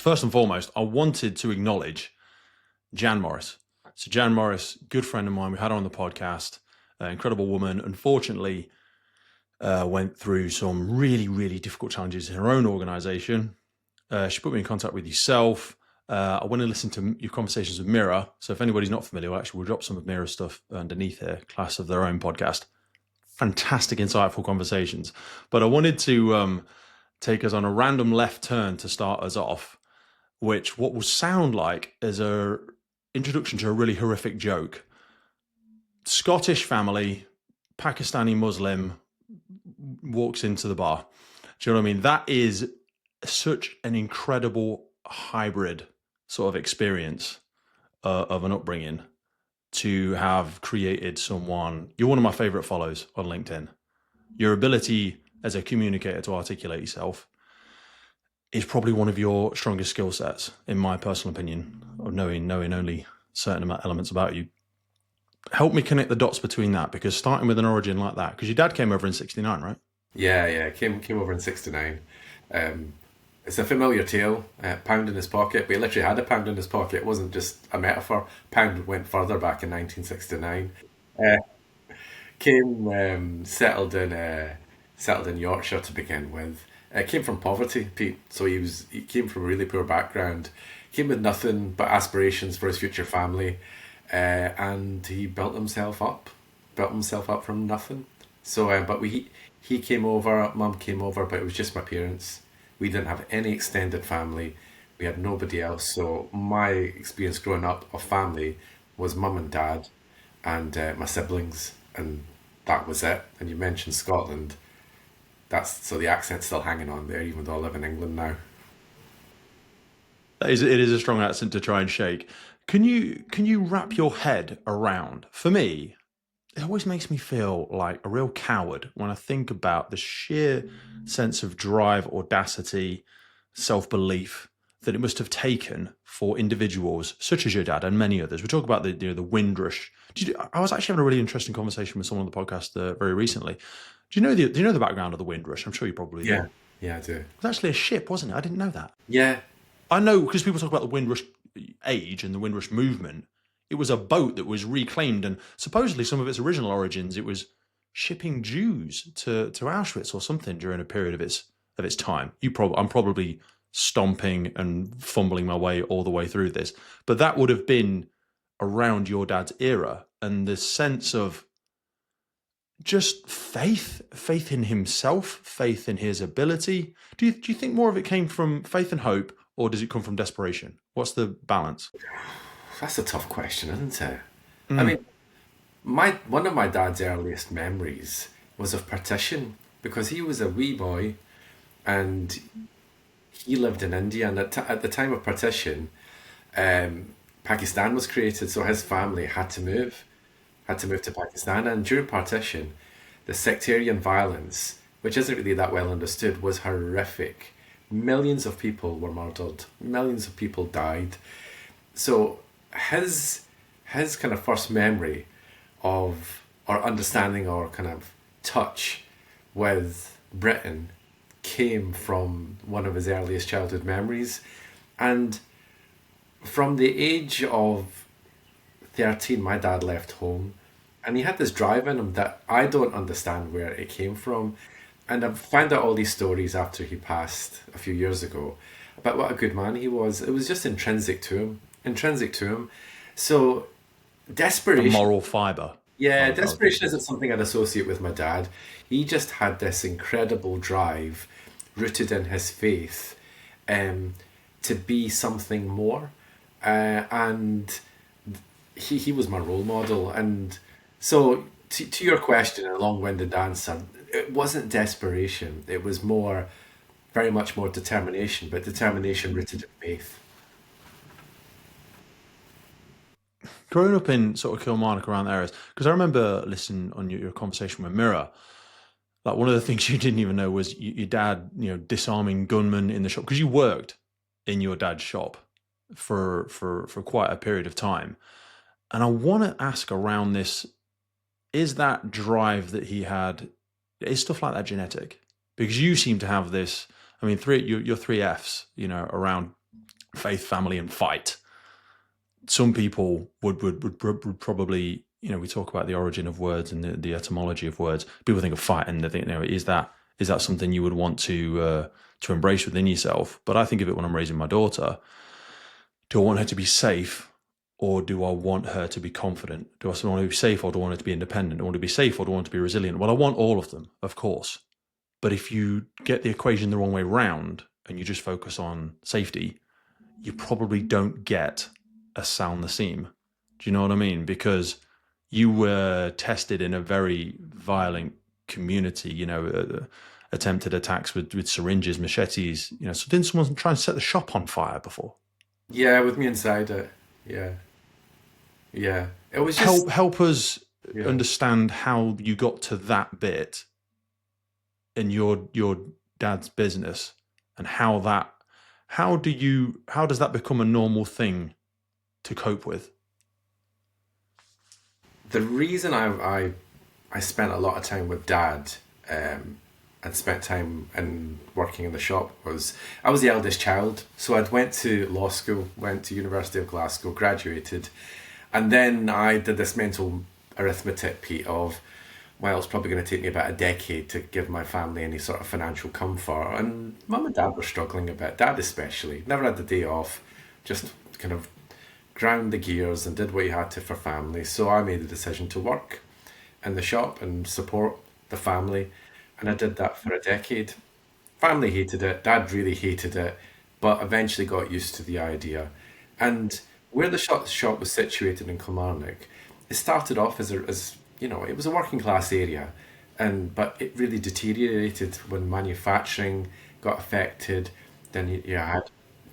first and foremost, I wanted to acknowledge Jan Morris. So Jan Morris, good friend of mine, we had her on the podcast, incredible woman. Unfortunately, went through some really, really difficult challenges in her own organisation. She put me in contact with yourself. I want to listen to your conversations with Mira. So if anybody's not familiar, we'll drop some of Mira's stuff underneath here, class of their own podcast. Fantastic, insightful conversations. But I wanted to take us on a random left turn to start us off, which what will sound like as a introduction to a really horrific joke. Scottish family, Pakistani Muslim, walks into the bar. Do you know what I mean? That is such an incredible hybrid sort of experience of an upbringing to have created someone. You're one of my favorite follows on LinkedIn. Your ability as a communicator to articulate yourself is probably one of your strongest skill sets, in my personal opinion, of knowing only certain elements about you. Help me connect the dots between that, because starting with an origin like that, because your dad came over in 69, right? Yeah, came over in 69. It's a familiar tale, pound in his pocket, but he literally had a pound in his pocket. It wasn't just a metaphor. Pound went further back in 1969. Settled in Yorkshire to begin with. Came from poverty, Pete. So he came from a really poor background. Came with nothing but aspirations for his future family, and he built himself up from nothing. So, he came over, Mum came over, but it was just my parents. We didn't have any extended family. We had nobody else. So my experience growing up of family was mum and dad and my siblings, and that was it. And you mentioned Scotland. So the accent's still hanging on there, even though I live in England now. It is a strong accent to try and shake. Can you wrap your head around? For me, it always makes me feel like a real coward when I think about the sheer sense of drive, audacity, self-belief that it must have taken for individuals such as your dad and many others. We talk about the Windrush. I was actually having a really interesting conversation with someone on the podcast very recently. Do you know the background of the Windrush? I'm sure you probably do. Yeah, I do. It was actually a ship, wasn't it? I didn't know that. Yeah. I know, because people talk about the Windrush age and the Windrush movement. It was a boat that was reclaimed, and supposedly some of its original origins, it was shipping Jews to Auschwitz or something during a period of its time. I'm probably stomping and fumbling my way all the way through this, but that would have been around your dad's era, and the sense of just faith in himself, faith in his ability. Do you think more of it came from faith and hope, or does it come from desperation? What's the balance? That's a tough question, isn't it? I mean, one of my dad's earliest memories was of partition, because he was a wee boy and he lived in India, and at the time of partition, Pakistan was created, so his family had to move to Pakistan. And during partition, the sectarian violence, which isn't really that well understood, was horrific. Millions of people were murdered, millions of people died. So his kind of first memory of, or understanding, or kind of touch with Britain came from one of his earliest childhood memories. And from the age of 13, my dad left home, and he had this drive in him that I don't understand where it came from. And I've found out all these stories after he passed a few years ago about what a good man he was. It was just intrinsic to him. So desperation, the moral fiber. Yeah, desperation isn't something I'd associate with my dad. He just had this incredible drive rooted in his faith, to be something more. And he was my role model. And so to your question, a long-winded answer, it wasn't desperation. It was very much more determination, but determination rooted in faith. Growing up in sort of Kilmarnock, around the areas, because I remember listening on your conversation with Mira, like one of the things you didn't even know was your dad, disarming gunmen in the shop, because you worked in your dad's shop for quite a period of time. And I want to ask around this, is that drive that he had, is stuff like that genetic? Because you seem to have this, I mean, your three Fs, around faith, family, and fight. Some people would probably, we talk about the origin of words and the etymology of words. People think of fight and they think, is that something you would want to embrace within yourself? But I think of it when I'm raising my daughter. Do I want her to be safe, or do I want her to be confident? Do I want her to be safe, or do I want her to be independent? Do I want her to be safe, or do I want her to be resilient? Well, I want all of them, of course. But if you get the equation the wrong way round and you just focus on safety, you probably don't get a Sal Naseem. Do you know what I mean? Because you were tested in a very violent community, attempted attacks with syringes, machetes. So didn't someone try and set the shop on fire before? Yeah, with me inside it. Yeah. Yeah. It was just help us understand how you got to that bit in your dad's business, and how does that become a normal thing to cope with? the reason I spent a lot of time with Dad, and spent time in working in the shop, was I was the eldest child, so I'd went to law school, went to University of Glasgow, graduated, and then I did this mental arithmetic, Pete, of, well, it's probably going to take me about a decade to give my family any sort of financial comfort. And Mum and Dad were struggling a bit, Dad especially. Never had the day off, just kind of ground the gears and did what he had to for family. So I made the decision to work in the shop and support the family. And I did that for a decade. Family hated it, Dad really hated it, but eventually got used to the idea. And where the shop was situated in Kilmarnock, it started off as it was a working class area, but it really deteriorated when manufacturing got affected. Then you had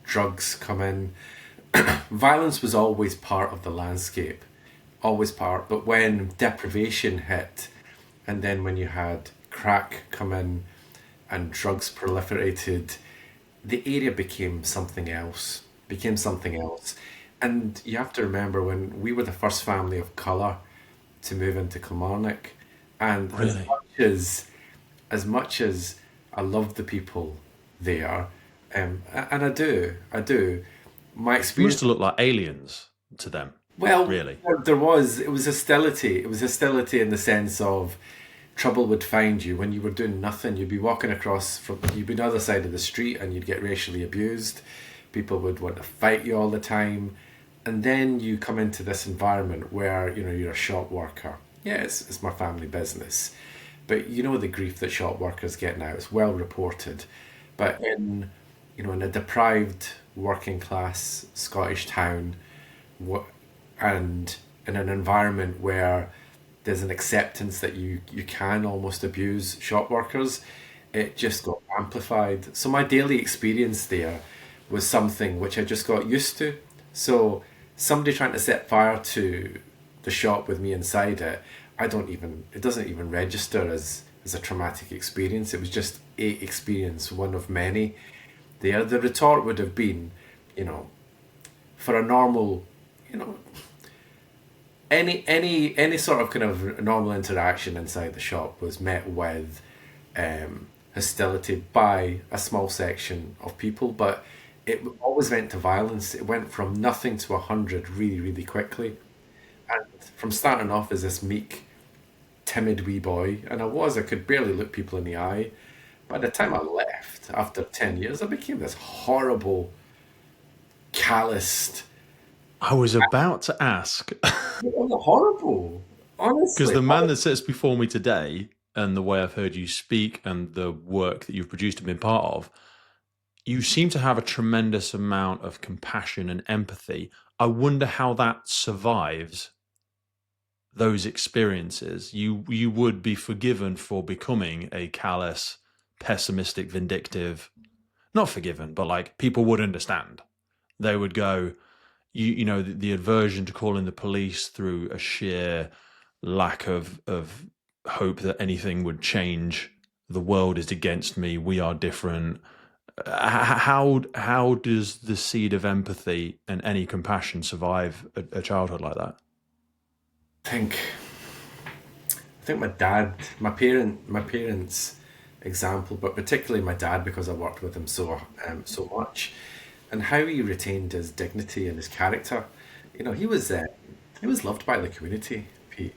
drugs come in. Violence was always part of the landscape, always part. But when deprivation hit, and then when you had crack come in and drugs proliferated, the area became something else. And you have to remember, when we were the first family of colour to move into Kilmarnock, and Really? as much as I loved the people there, and I do, my You must experience. have looked like aliens to them. Well, Really? it was hostility. It was hostility in the sense of trouble would find you when you were doing nothing. You'd be walking you'd be on the other side of the street and you'd get racially abused. People would want to fight you all the time. And then you come into this environment where, you're a shop worker. Yeah, it's my family business. But the grief that shop workers get now, it's well reported. But in a deprived working class Scottish town, and in an environment where there's an acceptance that you can almost abuse shop workers, it just got amplified. So my daily experience there was something which I just got used to. So somebody trying to set fire to the shop with me inside it, it doesn't even register as a traumatic experience. It was just a experience, one of many. The retort would have been, for a normal, any sort of kind of normal interaction inside the shop was met with hostility by a small section of people, but it always went to violence. It went from nothing to 100 really, really quickly. And from starting off as this meek, timid wee boy, and I could barely look people in the eye. By the time I left, after 10 years, I became this horrible, calloused. I was about to ask. It was horrible, honestly. Because the man that sits before me today, and the way I've heard you speak and the work that you've produced and been part of, you seem to have a tremendous amount of compassion and empathy. I wonder how that survives those experiences. You would be forgiven for becoming a callous, pessimistic, vindictive, not forgiven, but like people would understand. They would go, the aversion to calling the police through a sheer lack of hope that anything would change. The world is against me. We are different. How does the seed of empathy and any compassion survive a childhood like that? I think my parents' example, but particularly my dad, because I worked with him so much. and how he retained his dignity and his character. He was loved by the community, Pete.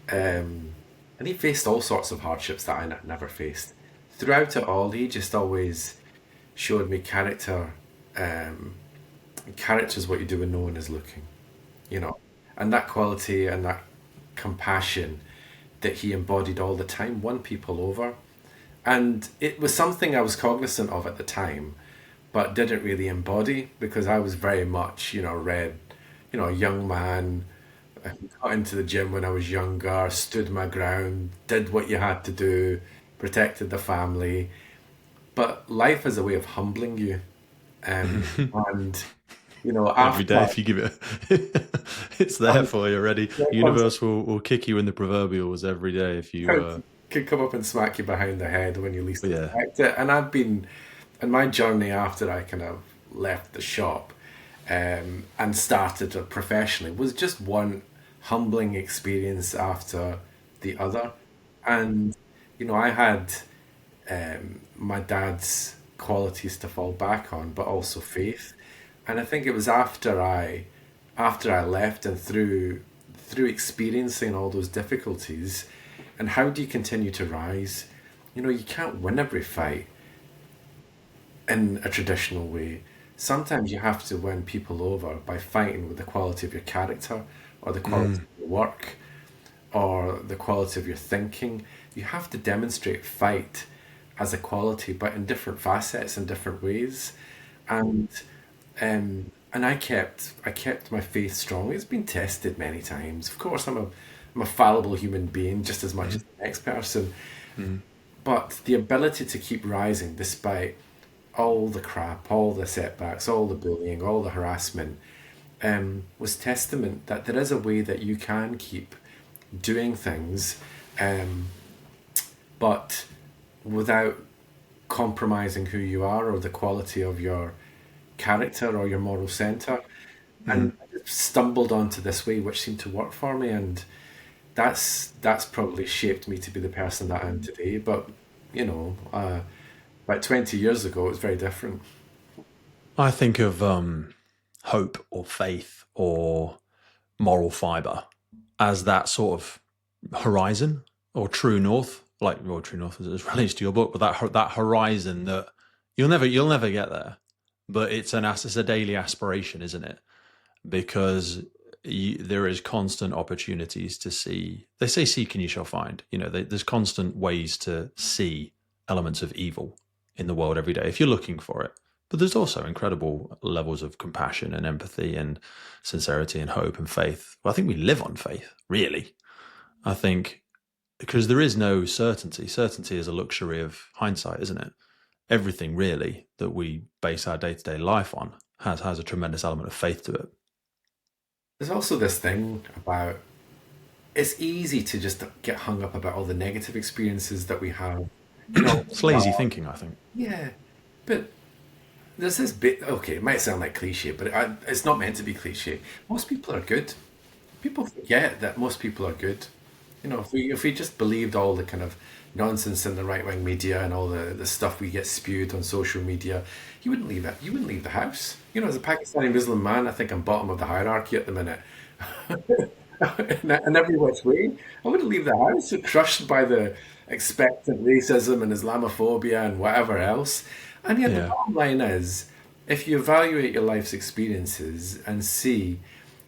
Um, and he faced all sorts of hardships that I never faced. Throughout it all, he just always showed me character. Um, Character is what you do when no one is looking, you know, and that quality and that compassion that he embodied all the time won people over. And it was something I was cognizant of at the time, but didn't really embody because I was very much, a young man. I got into the gym when I was younger, stood my ground, did what you had to do, protected the family. But life is a way of humbling you. And, Every day, after if you give it, it's there um, for you already. Universe will kick you in the proverbials every day if you. could come up and smack you behind the head when you least Yeah. expect it. And in my journey after I kind of left the shop and started professionally was just one humbling experience after the other. And, I had my dad's qualities to fall back on, but also faith. And I think it was after I left and through experiencing all those difficulties, and how do you continue to rise? You can't win every fight in a traditional way. Sometimes you have to win people over by fighting with the quality of your character, or the quality of your work, or the quality of your thinking. You have to demonstrate fight as a quality, but in different facets and different ways. And I kept my faith strong. It's been tested many times. Of course, I'm a fallible human being just as much as the next person. But the ability to keep rising despite all the crap, all the setbacks, all the bullying, all the harassment, was testament that there is a way that you can keep doing things, um, but without compromising who you are or the quality of your character or your moral center. And I just stumbled onto this way, which seemed to work for me, and that's probably shaped me to be the person that I am today. But about 20 years ago, it was very different. I think of hope or faith or moral fiber as that sort of horizon or true north, true north as it relates to your book, but that horizon that you'll never get there, but it's a daily aspiration, isn't it? Because there is constant opportunities to see. They say, "Seek and you shall find." There's constant ways to see elements of evil in the world every day if you're looking for it. But there's also incredible levels of compassion and empathy and sincerity and hope and faith. Well, I think we live on faith, really. I think because there is no certainty. Certainty is a luxury of hindsight, isn't it? Everything really that we base our day-to-day life on has a tremendous element of faith to it. There's also this thing about it's easy to just get hung up about all the negative experiences that we have. It's lazy thinking, I think. Yeah, but there's this bit. Okay, it might sound like cliche, but it's not meant to be cliche. Most people are good. People forget that most people are good. If we just believed all the kind of nonsense in the right wing media and all the stuff we get spewed on social media, you wouldn't leave it. You wouldn't leave the house. As a Pakistani Muslim man, I think I'm bottom of the hierarchy at the minute. in every which way, I wouldn't leave the house, crushed by the expectant racism and Islamophobia and whatever else. And yet, the Yeah. bottom line is, if you evaluate your life's experiences and see,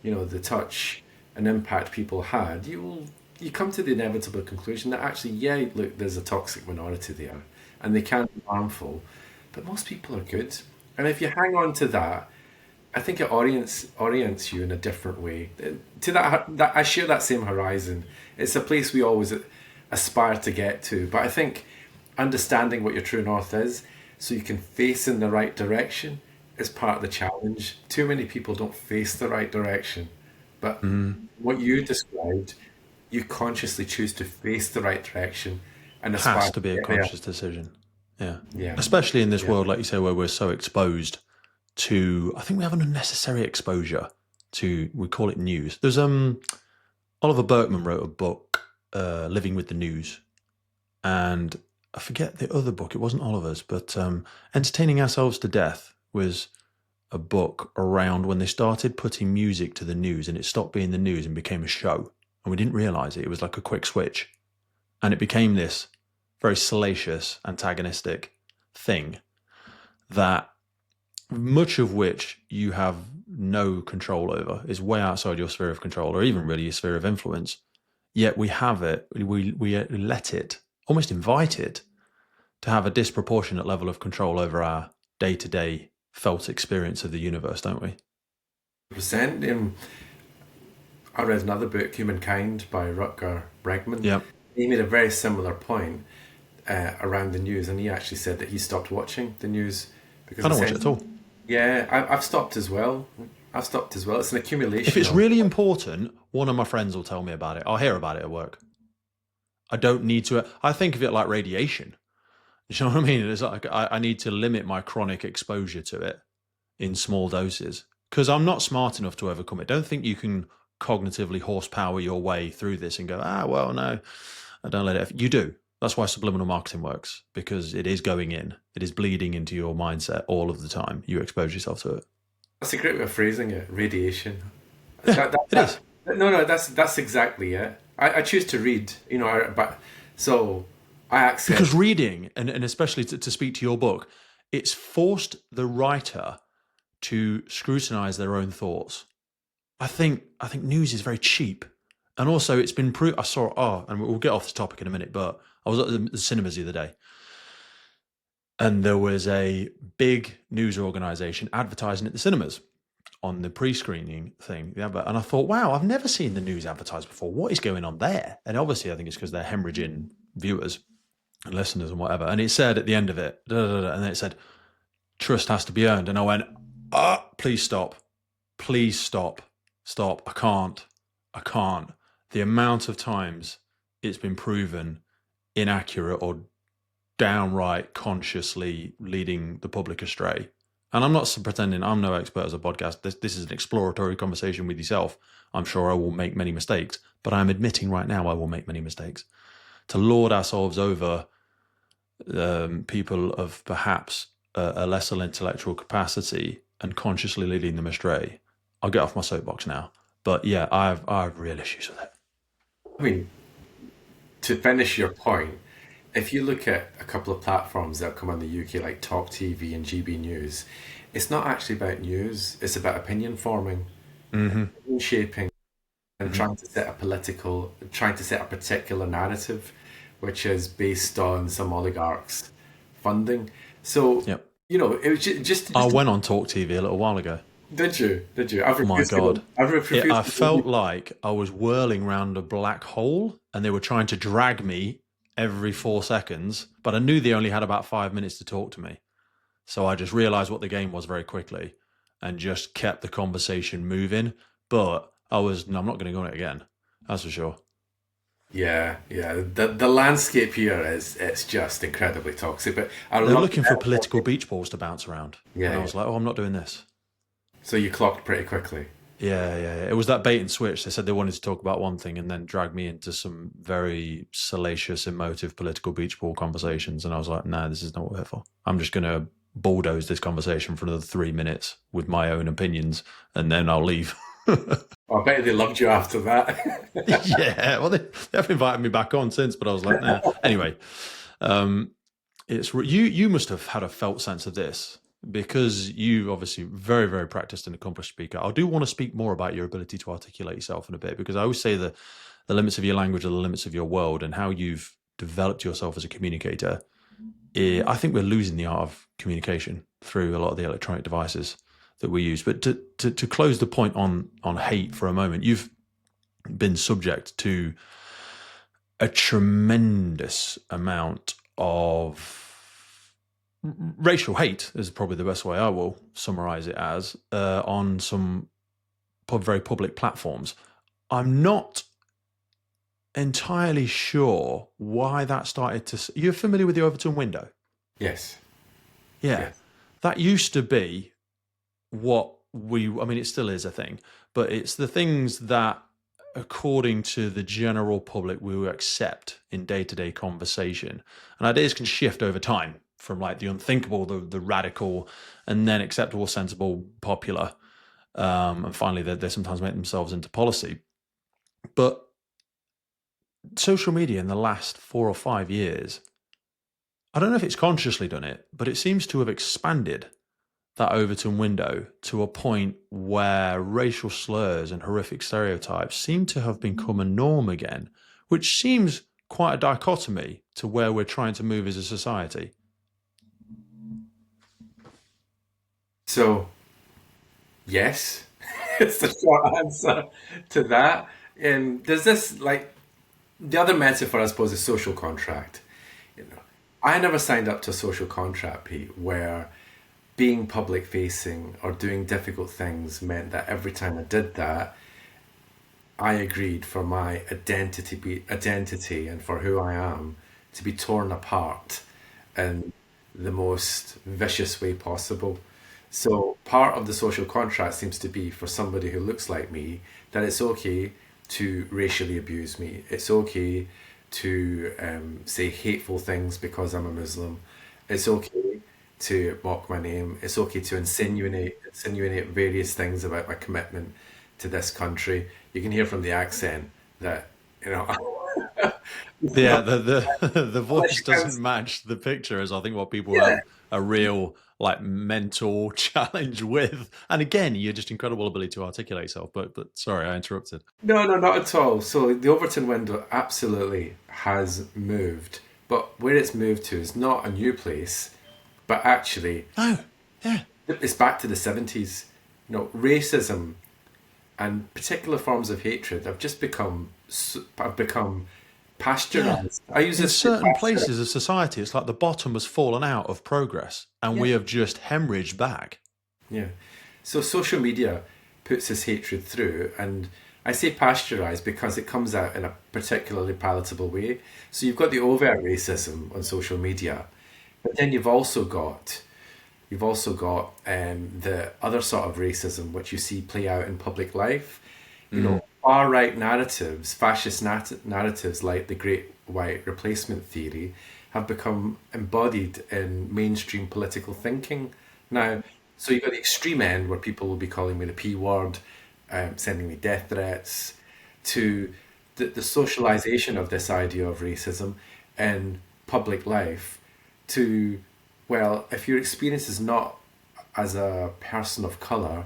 the touch and impact people had, you come to the inevitable conclusion that actually, yeah, look, there's a toxic minority there, and they can be harmful, but most people are good. And if you hang on to that, I think it orients you in a different way. To that I share that same horizon. It's a place we always aspire to get to. But I think understanding what your true north is, so you can face in the right direction, is part of the challenge. Too many people don't face the right direction. But what you described, you consciously choose to face the right direction and aspire Has to to be a get there. conscious decision. Yeah. Yeah, Especially in this yeah. world, like you say, where we're so exposed to, I think we have an unnecessary exposure to, we call it news. There's Oliver Berkman wrote a book, Living with the News, and I forget the other book. It wasn't Oliver's, but Entertaining Ourselves to Death was a book around when they started putting music to the news and it stopped being the news and became a show. And we didn't realize it. It was like a quick switch. And it became this very salacious, antagonistic thing that much of which you have no control over, is way outside your sphere of control or even really your sphere of influence. Yet we have it, we let it, almost invite it to have a disproportionate level of control over our day-to-day felt experience of the universe, don't we? Percent. I read another book, Humankind, by Rutger Bregman. Yeah. He made a very similar point around the news, and he actually said that he stopped watching the news because I don't watch it at all. Yeah, I've stopped as well. It's an accumulation. If it's really important, one of my friends will tell me about it. I'll hear about it at work. I don't need to. I think of it like radiation. You know what I mean? It's like I need to limit my chronic exposure to it in small doses because I'm not smart enough to overcome it. Don't think you can cognitively horsepower your way through this and go, well, no, I don't let it. You do. That's why subliminal marketing works, because it is going in. It is bleeding into your mindset all of the time. You expose yourself to it. That's a great way of phrasing it. Radiation. Yeah, it is. No, that's exactly it. I choose to read, but so I accept. Because reading, and especially to speak to your book, it's forced the writer to scrutinize their own thoughts. I think news is very cheap. And also it's been proved, and we'll get off this topic in a minute, but I was at the cinemas the other day and there was a big news organisation advertising at the cinemas on the pre-screening thing. And I thought, wow, I've never seen the news advertised before. What is going on there? And obviously I think it's because they're hemorrhaging viewers and listeners and whatever. And it said at the end of it, and then it said, trust has to be earned. And I went, please stop. Please stop. Stop. I can't. The amount of times it's been proven inaccurate or downright consciously leading the public astray. And I'm not pretending I'm no expert as a podcast. This is an exploratory conversation with yourself. I'm sure I will make many mistakes, but I'm admitting right now I will make many mistakes. To lord ourselves over people of perhaps a lesser intellectual capacity and consciously leading them astray. I'll get off my soapbox now. But yeah, I have real issues with it. I mean, to finish your point, if you look at a couple of platforms that come on the UK, like Talk TV and GB News, it's not actually about news. It's about opinion forming, opinion shaping, and trying to set a particular narrative, which is based on some oligarchs' funding. So, it was just I went on Talk TV a little while ago. Did you? Oh my God. I felt like I was whirling round a black hole and they were trying to drag me every 4 seconds, but I knew they only had about 5 minutes to talk to me. So I just realized what the game was very quickly and just kept the conversation moving. But I'm not going to go on it again. That's for sure. Yeah. The landscape here it's just incredibly toxic. But they're looking for political beach balls to bounce around. Yeah. And I was like, I'm not doing this. So you clocked pretty quickly. Yeah. It was that bait and switch. They said they wanted to talk about one thing and then drag me into some very salacious, emotive political beach ball conversations. And I was like, no, this is not what we're here for. I'm just going to bulldoze this conversation for another 3 minutes with my own opinions and then I'll leave. I bet they loved you after that. Yeah, well, they have invited me back on since, but I was like, nah. Anyway, you must have had a felt sense of this because you obviously very, very practiced and accomplished speaker. I do want to speak more about your ability to articulate yourself in a bit because I always say the limits of your language are the limits of your world and how you've developed yourself as a communicator. I think we're losing the art of communication through a lot of the electronic devices that we use. But to close the point on hate for a moment, you've been subject to a tremendous amount of racial hate, is probably the best way I will summarize it as, on some very public platforms. I'm not entirely sure why that started to... You're familiar with the Overton Window? Yes. Yeah. Yes. That used to be it still is a thing, but it's the things that, according to the general public, we will accept in day-to-day conversation. And ideas can shift over time from like the unthinkable, the radical, and then acceptable, sensible, popular, and finally they sometimes make themselves into policy. But social media in the last 4 or 5 years, I don't know if it's consciously done it, but it seems to have expanded that Overton window to a point where racial slurs and horrific stereotypes seem to have become a norm again, which seems quite a dichotomy to where we're trying to move as a society. So, yes, it's the short answer to that. And there's this, like, the other metaphor, I suppose, is social contract. You know, I never signed up to a social contract, Pete, where being public facing or doing difficult things meant that every time I did that, I agreed for my identity and for who I am to be torn apart in the most vicious way possible. So part of the social contract seems to be for somebody who looks like me that it's okay to racially abuse me. It's okay to say hateful things because I'm a Muslim. It's okay to mock my name. It's okay to insinuate various things about my commitment to this country. You can hear from the accent that you know. Yeah, the Unless voice you count. doesn't match the picture as I think what people Yeah. have a real like mental challenge with. And again, you're just incredible ability to articulate yourself. But sorry, I interrupted. No, no, not at all. So the Overton window absolutely has moved, but where it's moved to is not a new place, but actually No, yeah, it's back to the 70s. You know, racism and particular forms of hatred have become yeah. pasteurized. I use In this word certain pasteurized. places of society, it's like the bottom has fallen out of progress, and Yeah. we have just hemorrhaged back. Yeah. So social media puts this hatred through, and I say pasteurized because it comes out in a particularly palatable way. So you've got the overt racism on social media, but then you've also got the other sort of racism which you see play out in public life. You Mm, know, far right narratives, fascist narratives like the Great White Replacement theory have become embodied in mainstream political thinking now. So you've got the extreme end where people will be calling me the P word, sending me death threats, to the socialization of this idea of racism in public life, to, well, if your experience is not as a person of color,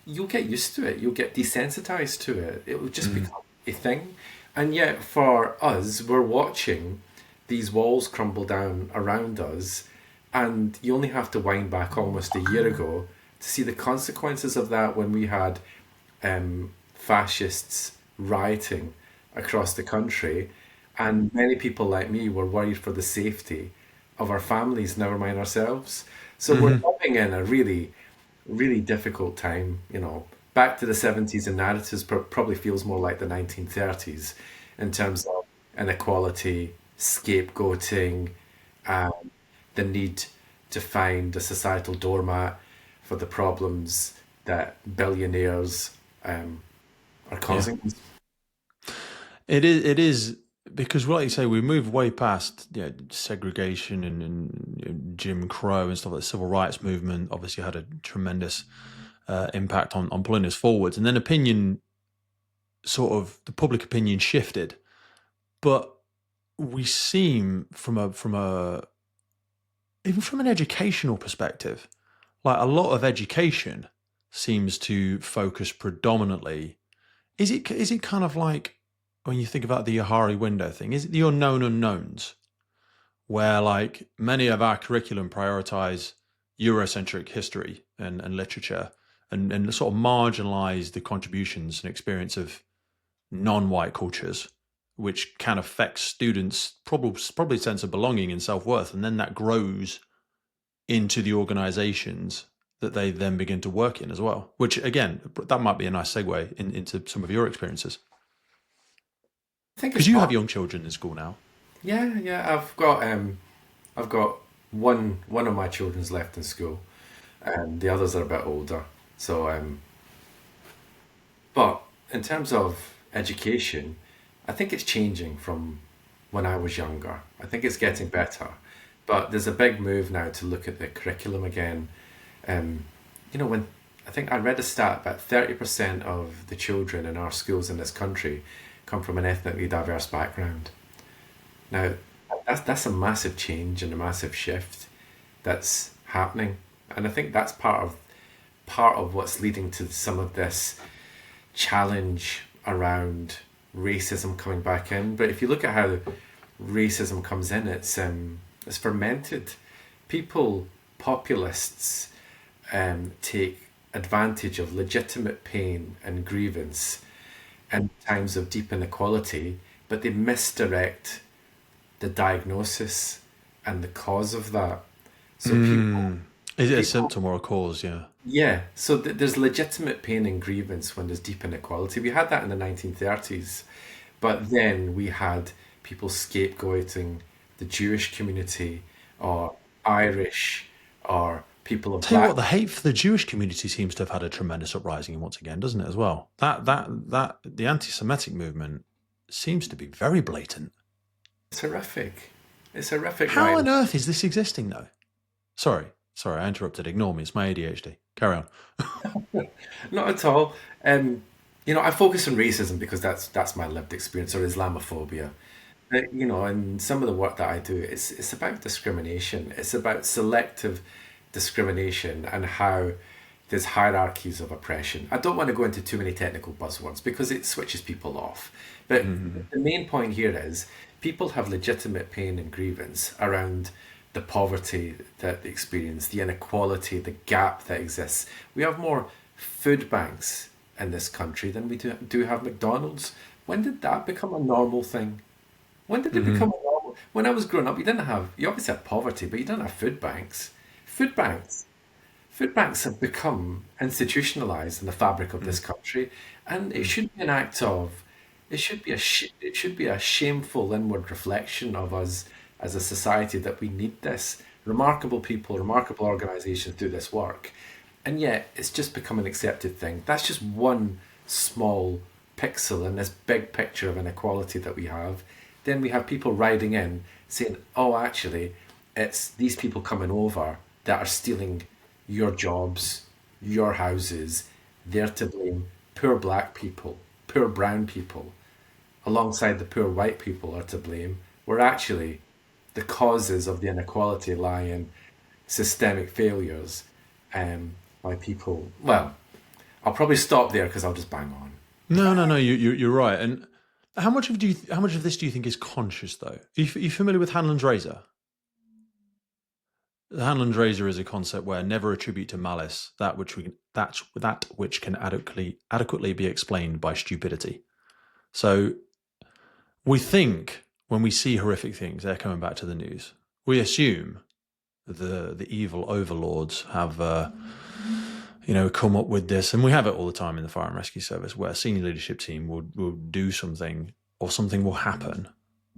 you'll get used to it. You'll get desensitized to it. It will just mm, become a thing. And yet, for us, we're watching these walls crumble down around us. And you only have to wind back almost a year ago to see the consequences of that when we had fascists rioting across the country. And many people like me were worried for the safety of our families, never mind ourselves. So we're mhm. living in a really, really difficult time. You know, back to the 70s and narratives probably feels more like the 1930s in terms of inequality, scapegoating, um, the need to find a societal doormat for the problems that billionaires um, are Yeah. causing. It is because, like you say, we move way past segregation and Jim Crow and stuff like the civil rights movement. Obviously, had a tremendous impact on pulling us forwards, and then opinion, sort of the public opinion shifted, but we seem from a even from an educational perspective, like a lot of education seems to focus predominantly. Is it kind of like when you think about the Yahari window thing? Is it the unknown unknowns where like many of our curriculum prioritize Eurocentric history and literature and sort of marginalize the contributions and experience of non-white cultures, which can affect students' probably sense of belonging and self-worth, and then that grows into the organizations that they then begin to work in as well. Which again, that might be a nice segue into some of your experiences. I think it's Because you have part. young children in school now. Yeah, yeah. I've got one of my children's left in school, and the others are a bit older. So but in terms of education, I think it's changing from when I was younger. I think it's getting better. But there's a big move now to look at the curriculum again. Um, when I think I read a stat about 30% of the children in our schools in this country come from an ethnically diverse background. Now, that's a massive change and a massive shift that's happening, and I think that's part of what's leading to some of this challenge around racism coming back in. But if you look at how racism comes in, it's fermented. People, populists, take advantage of legitimate pain and grievance in times of deep inequality, but they misdirect the diagnosis and the cause of that. So Is it a people, symptom or a cause? Yeah. yeah. So there's legitimate pain and grievance when there's deep inequality. We had that in the 1930s, but then we had people scapegoating the Jewish community or Irish or people of Tell you what, black. the hate for the Jewish community seems to have had a tremendous uprising once again, doesn't it? As well, that the anti-Semitic movement seems to be very blatant. It's horrific. It's horrific, How Ryan. on earth is this existing, though? Sorry, I interrupted. Ignore me. It's my ADHD. Carry on. Not at all. I focus on racism because that's my lived experience, or Islamophobia. And some of the work that I do, it's about discrimination. It's about selective discrimination and how there's hierarchies of oppression. I don't want to go into too many technical buzzwords because it switches people off. But the main point here is people have legitimate pain and grievance around the poverty that they experience, the inequality, the gap that exists. We have more food banks in this country than we do have McDonald's. When did that become a normal thing? When did it become a normal? When I was growing up, you obviously had poverty, but you didn't have food banks. Food banks. Food banks have become institutionalized in the fabric of this country, and it should be an act of, it should be a shameful inward reflection of us as a society that we need this. Remarkable people, remarkable organisations do this work, and yet it's just become an accepted thing. That's just one small pixel in this big picture of inequality that we have. Then we have people riding in saying, oh, actually, it's these people coming over that are stealing your jobs, your houses. They're to blame. Poor black people, poor brown people, alongside the poor white people are to blame. We're actually, the causes of the inequality lie in systemic failures by people. Well, I'll probably stop there because I'll just bang on. No. You're right. And how much of this do you think is conscious, though? Are you familiar with Hanlon's razor? The Hanlon's razor is a concept where never attribute to malice that which can adequately be explained by stupidity. So we think when we see horrific things, they're coming back to the news. We assume the evil overlords have come up with this, and we have it all the time in the fire and rescue service, where a senior leadership team will do something or something will happen,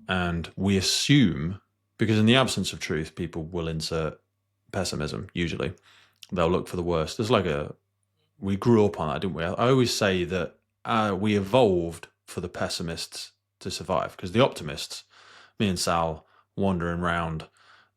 and we assume, because in the absence of truth, people will insert pessimism. Usually, they'll look for the worst. We grew up on that, didn't we? I always say that we evolved for the pessimists to survive, because the optimists, me and Sal, wandering around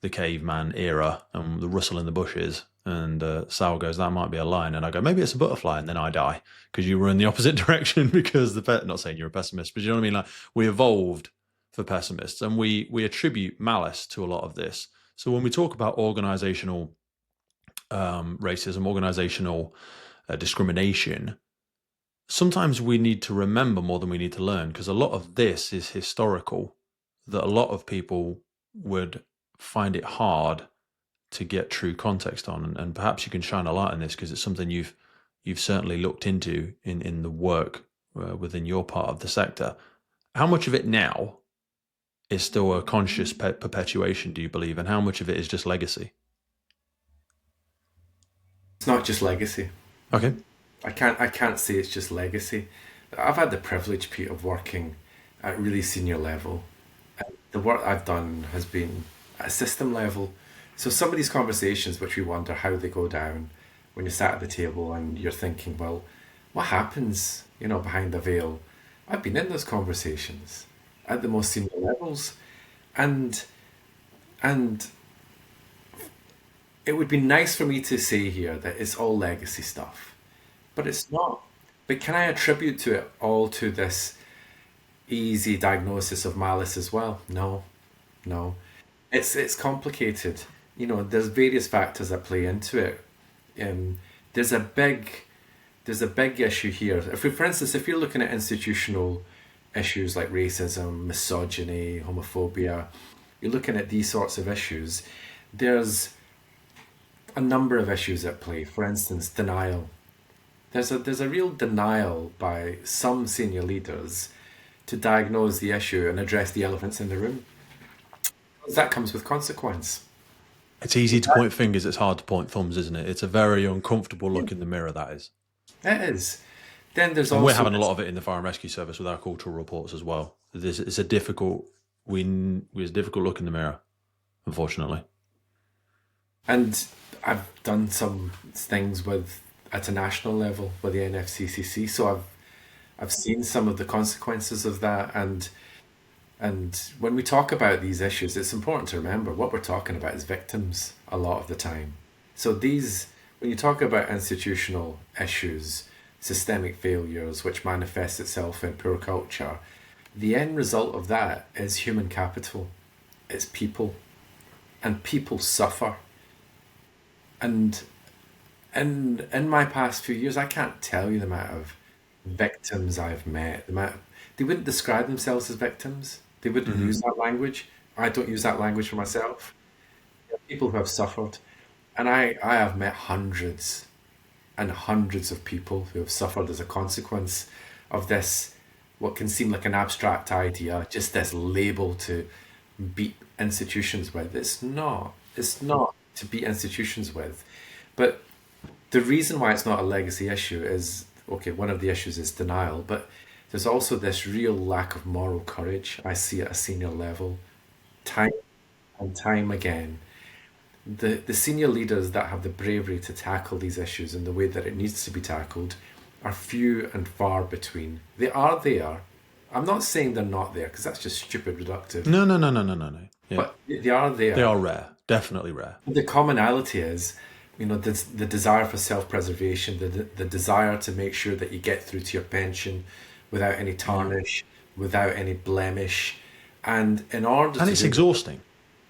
the caveman era and the rustle in the bushes, and Sal goes, that might be a lion, and I go, maybe it's a butterfly, and then I die because you were in the opposite direction, because not saying you're a pessimist, but you know what I mean, like, we evolved for pessimists, and we attribute malice to a lot of this. So when we talk about organizational racism, organizational discrimination, sometimes we need to remember more than we need to learn, because a lot of this is historical, that a lot of people would find it hard to get true context on, and perhaps you can shine a light on this, because it's something you've certainly looked into in the work within your part of the sector. How much of it now is still a conscious perpetuation, do you believe, and how much of it is just legacy? It's not just legacy. Okay. I can't say it's just legacy. I've had the privilege, Pete, of working at really senior level. The work I've done has been at a system level. So some of these conversations, which we wonder how they go down, when you're sat at the table and you're thinking, well, what happens, behind the veil? I've been in those conversations at the most senior levels, and it would be nice for me to say here that it's all legacy stuff, but it's not. But can I attribute to it all to this easy diagnosis of malice as well? No, no. It's complicated. There's various factors that play into it. Um, there's a big there's a big issue here. For instance, if you're looking at institutional issues like racism, misogyny, homophobia, you're looking at these sorts of issues. There's a number of issues at play. For instance, denial. There's a real denial by some senior leaders to diagnose the issue and address the elephants in the room. That comes with consequence. It's easy to point fingers, it's hard to point thumbs, isn't it? It's a very uncomfortable look in the mirror, that is. It is. Then there's And we're also having a lot of it in the fire and rescue service with our cultural reports as well. It's a difficult, it's a difficult look in the mirror, unfortunately. and I've done some things with at a national level with the NFCCC, so I've seen some of the consequences of that, and when we talk about these issues, it's important to remember what we're talking about is victims a lot of the time. So when you talk about institutional issues, systemic failures, which manifests itself in poor culture, the end result of that is human capital. It's people, and people suffer. And in my past few years, I can't tell you the amount of victims I've met. They wouldn't describe themselves as victims. They wouldn't use that language. I don't use that language for myself. People who have suffered. And I have met hundreds and hundreds of people who have suffered as a consequence of this, what can seem like an abstract idea, just this label to beat institutions with. It's not. It's not to beat institutions with. But the reason why it's not a legacy issue is, okay, one of the issues is denial, but there's also this real lack of moral courage I see at a senior level, time and time again. The senior leaders that have the bravery to tackle these issues in the way that it needs to be tackled are few and far between. They are there. I'm not saying they're not there, because that's just stupid reductive, No, no, no, no, no, no, no. Yeah. but they are They there. are rare. Definitely rare. The commonality is, the desire for self-preservation, the desire to make sure that you get through to your pension without any tarnish, without any blemish, and in order And to it's do, exhausting.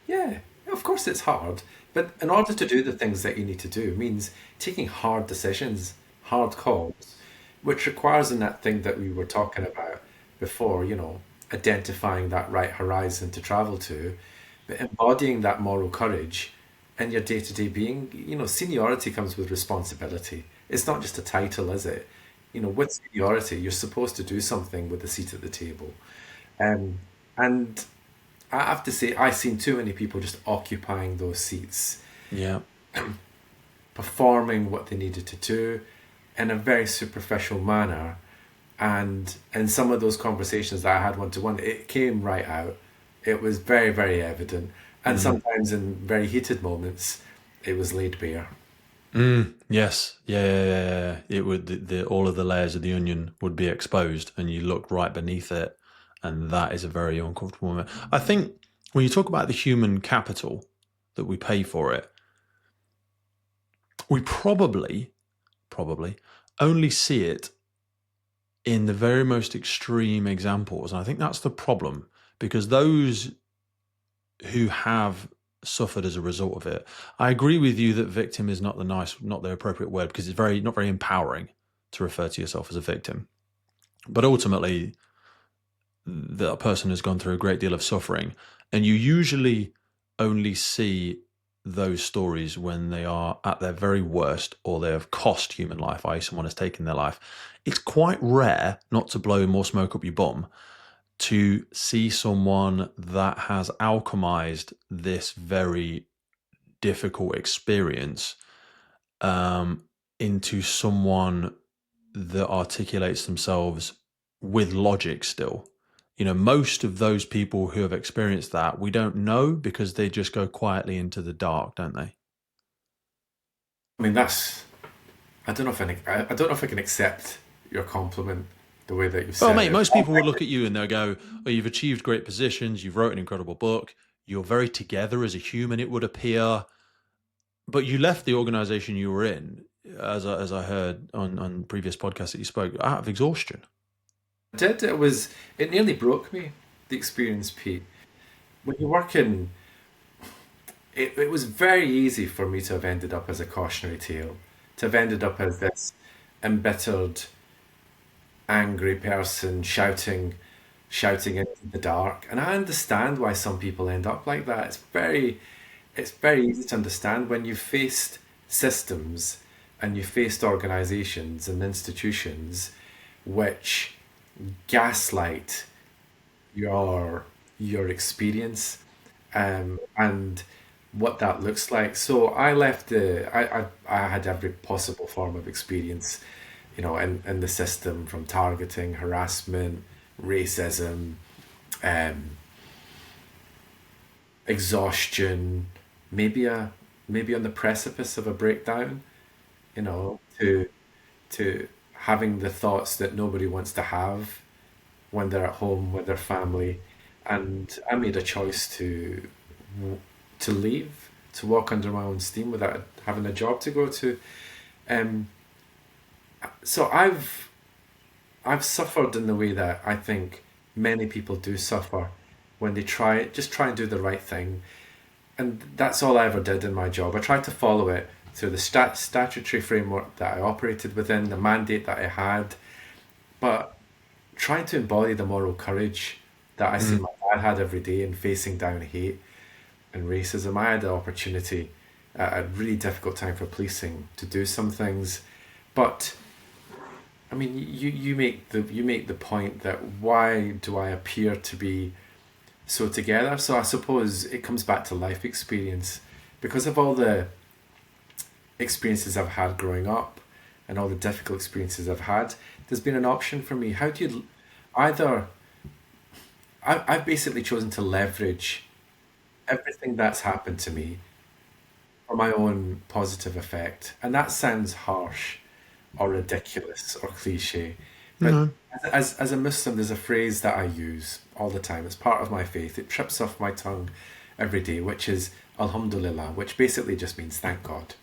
yeah, of course it's hard, but in order to do the things that you need to do means taking hard decisions, hard calls, which requires in that thing that we were talking about before, identifying that right horizon to travel to, but embodying that moral courage in your day-to-day being. Seniority comes with responsibility. It's not just a title, is it? With seniority, you're supposed to do something with a seat at the table. Um, and I have to say, I've seen too many people just occupying those seats, Yeah. performing what they needed to do in a very superficial manner. And in some of those conversations that I had one to one, it came right out. It was very, very evident. And sometimes in very heated moments, it was laid bare. Yes. Yeah, yeah, yeah, yeah. It would all of the layers of the onion would be exposed, and you look right beneath it, and that is a very uncomfortable moment. I think when you talk about the human capital that we pay for it, we probably only see it in the very most extreme examples, and I think that's the problem, because those who have suffered as a result of it, I agree with you that victim is not the appropriate word, because it's not very empowering to refer to yourself as a victim. But ultimately, that person has gone through a great deal of suffering, and you usually only see those stories when they are at their very worst, or they have cost human life, i.e. someone has taken their life. It's quite rare, not to blow more smoke up your bum, to see someone that has alchemized this very difficult experience into someone that articulates themselves with logic still. Most of those people who have experienced that, we don't know, because they just go quietly into the dark, don't they? I mean, I don't know if I don't know if I can accept your compliment the way that you've Well, said mate, it. most people will look at you and they'll go, "Oh, you've achieved great positions. You've wrote an incredible book. You're very together as a human, it would appear." But you left the organisation you were in, as I heard on previous podcasts that you spoke, out of exhaustion. I did. It nearly broke me, the experience, Pete. When you work in, it was very easy for me to have ended up as a cautionary tale, to have ended up as this embittered, angry person shouting into the dark. And I understand why some people end up like that. It's very easy to understand when you've faced systems and you've faced organizations and institutions which gaslight your your experience, and what that looks like. So I left I had every possible form of experience, in the system, from targeting, harassment, racism, um, exhaustion, maybe maybe on the precipice of a breakdown, to having the thoughts that nobody wants to have when they're at home with their family. And I made a choice to leave, to walk under my own steam without having a job to go to. Um, so I've suffered in the way that I think many people do suffer when they try and do the right thing. And that's all I ever did in my job. I tried to follow it through the statutory framework that I operated within, the mandate that I had, but trying to embody the moral courage that I see Mm. my dad had every day in facing down hate and racism. I had the opportunity at a really difficult time for policing to do some things, but I mean, you make the point that why do I appear to be so together? So I suppose it comes back to life experience, because of all the experiences I've had growing up and all the difficult experiences I've had. There's been an option for me. How do you either? I've basically chosen to leverage everything that's happened to me for my own positive effect. And that sounds harsh or ridiculous or cliche. But No. as a Muslim, there's a phrase that I use all the time. It's part of my faith. It trips off my tongue every day, which is Alhamdulillah, which basically just means thank God.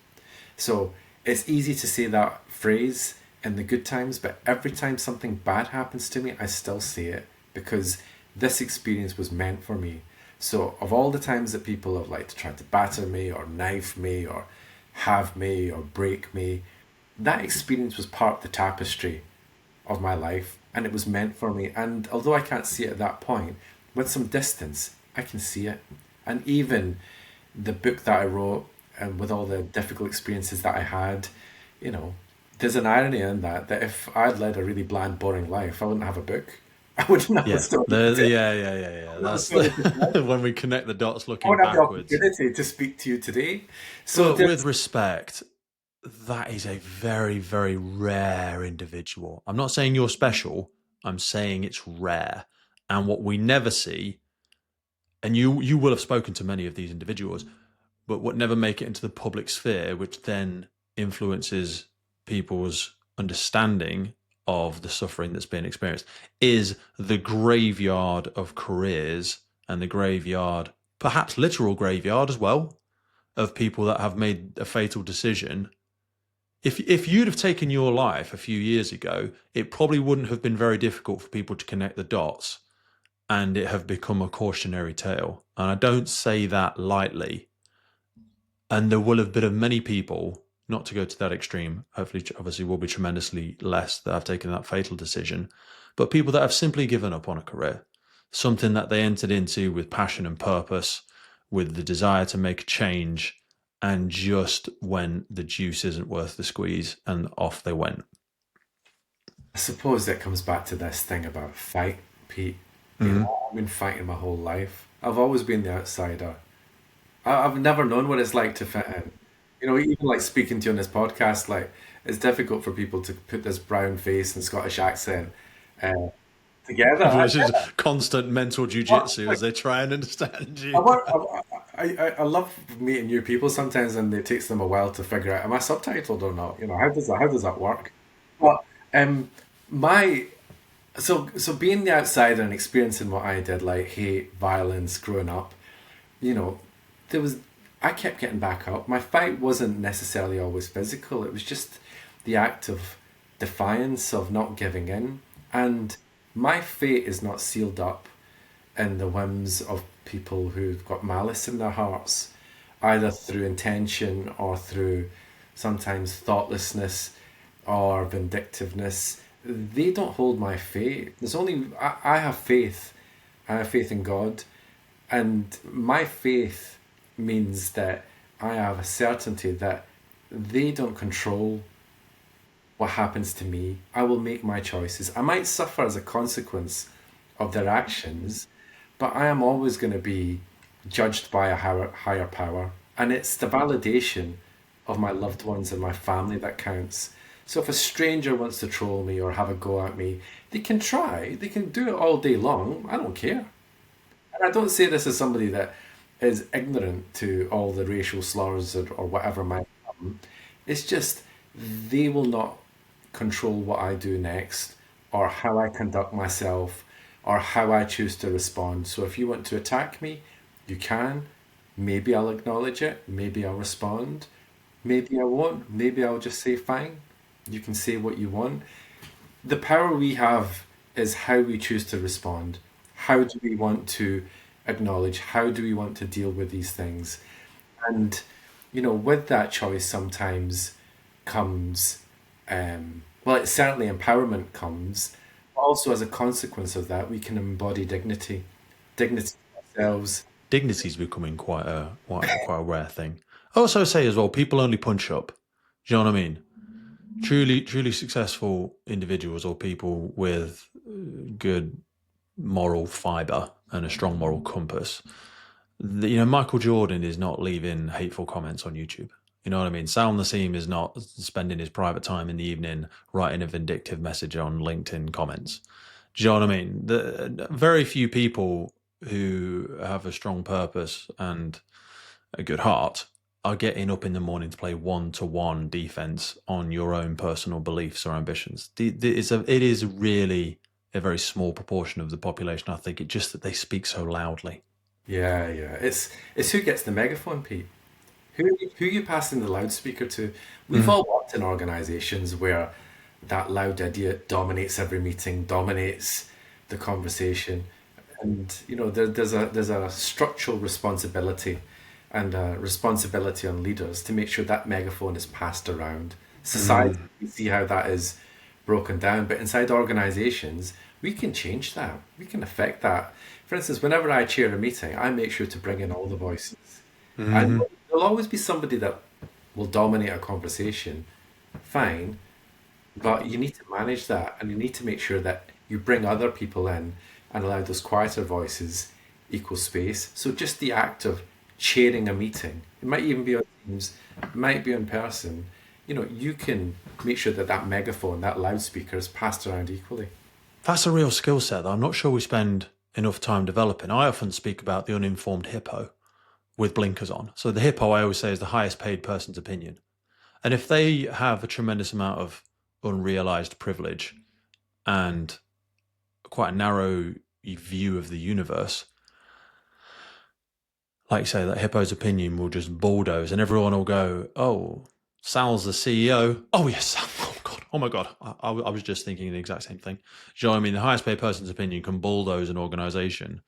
So it's easy to say that phrase in the good times, but every time something bad happens to me, I still say it, because this experience was meant for me. So, of all the times that people have like to try to batter me or knife me or have me or break me, that experience was part of the tapestry of my life, and it was meant for me. And although I can't see it at that point, with some distance, I can see it. And even the book that I wrote, and with all the difficult experiences that I had, you know, there's an irony in that if I'd led a really bland, boring life, I wouldn't have a book. I wouldn't have a Yeah. story to tell. Yeah. I wouldn't have a That's story to tell. when we connect the dots I looking wouldn't have the backwards. opportunity to speak to you today. So But with there's respect, that is a very, very rare individual. I'm not saying you're special. I'm saying it's rare. And what we never see, and you will have spoken to many of these individuals, but what never make it into the public sphere, which then influences people's understanding of the suffering that's been experienced, is the graveyard of careers and the graveyard, perhaps literal graveyard as well, of people that have made a fatal decision. If you'd have taken your life a few years ago, it probably wouldn't have been very difficult for people to connect the dots and it have become a cautionary tale. And I don't say that lightly. And there will have been many people, not to go to that extreme, hopefully, obviously, will be tremendously less that have taken that fatal decision, but people that have simply given up on a career, something that they entered into with passion and purpose, with the desire to make a change, and just when the juice isn't worth the squeeze, and off they went. I suppose that comes back to this thing about fight, Pete. Mm-hmm. I've been fighting my whole life. I've always been the outsider. I've never known what it's like to fit in. Even like speaking to you on this podcast, like it's difficult for people to put this brown face and Scottish accent uh, together. Which is constant mental jujitsu as they try and understand I, you. want, I love meeting new people sometimes, and it takes them a while to figure out, am I subtitled or not? How does that work? But um, my so being the outsider and experiencing what I did, like hate, violence, growing up, you know, there was I kept getting back up. My fight wasn't necessarily always physical. It was just the act of defiance, of not giving in. And my fate is not sealed up in the whims of people who've got malice in their hearts, either through intention or through sometimes thoughtlessness or vindictiveness. They don't hold my fate. There's only I have faith. I have faith in God, and my faith means that I have a certainty that they don't control what happens to me. I will make my choices. I might suffer as a consequence of their actions, but I am always going to be judged by a higher power. And it's the validation of my loved ones and my family that counts. So if a stranger wants to troll me or have a go at me, they can try. They can do it all day long. I don't care. And I don't say this as somebody that is ignorant to all the racial slurs or whatever might come. It's just they will not control what I do next or how I conduct myself or how I choose to respond. So if you want to attack me, you can. Maybe I'll acknowledge it. Maybe I'll respond. Maybe I won't. Maybe I'll just say, fine. You can say what you want. The power we have is how we choose to respond. How do we want to acknowledge? How do we want to deal with these things? And, with that choice sometimes comes, well, it's certainly empowerment comes. But also, as a consequence of that, we can embody dignity, dignity for ourselves. Dignity is becoming quite a rare thing. I also say as well, people only punch up. Do you know what I mean? Truly successful individuals or people with good moral fiber and a strong moral compass. Michael Jordan is not leaving hateful comments on YouTube. You know what I mean? Sal Naseem is not spending his private time in the evening writing a vindictive message on LinkedIn comments. Do you know what I mean? Very few people who have a strong purpose and a good heart are getting up in the morning to play one-to-one defense on your own personal beliefs or ambitions. It is really a very small proportion of the population. I think it's just that they speak so loudly. Yeah. It's who gets the megaphone, Pete. Who you passing the loudspeaker to? We've all worked in organisations where that loud idiot dominates every meeting, dominates the conversation, and there's a structural responsibility and a responsibility on leaders to make sure that megaphone is passed around. Society, we see how that is broken down, but inside organisations, we can change that. We can affect that. For instance, whenever I chair a meeting, I make sure to bring in all the voices. And there'll always be somebody that will dominate a conversation, fine, but you need to manage that and you need to make sure that you bring other people in and allow those quieter voices equal space. So just the act of chairing a meeting, it might even be on Teams, it might be in person, you can make sure that megaphone, that loudspeaker is passed around equally. That's a real skill set that I'm not sure we spend enough time developing. I often speak about the uninformed hippo with blinkers on. So the hippo, I always say, is the highest paid person's opinion. And if they have a tremendous amount of unrealized privilege and quite a narrow view of the universe, like you say, that hippo's opinion will just bulldoze and everyone will go, oh, Sal's the CEO. Oh, yes, Sal. Oh, God. Oh, my God. I was just thinking the exact same thing. Do you know what I mean? The highest paid person's opinion can bulldoze an organization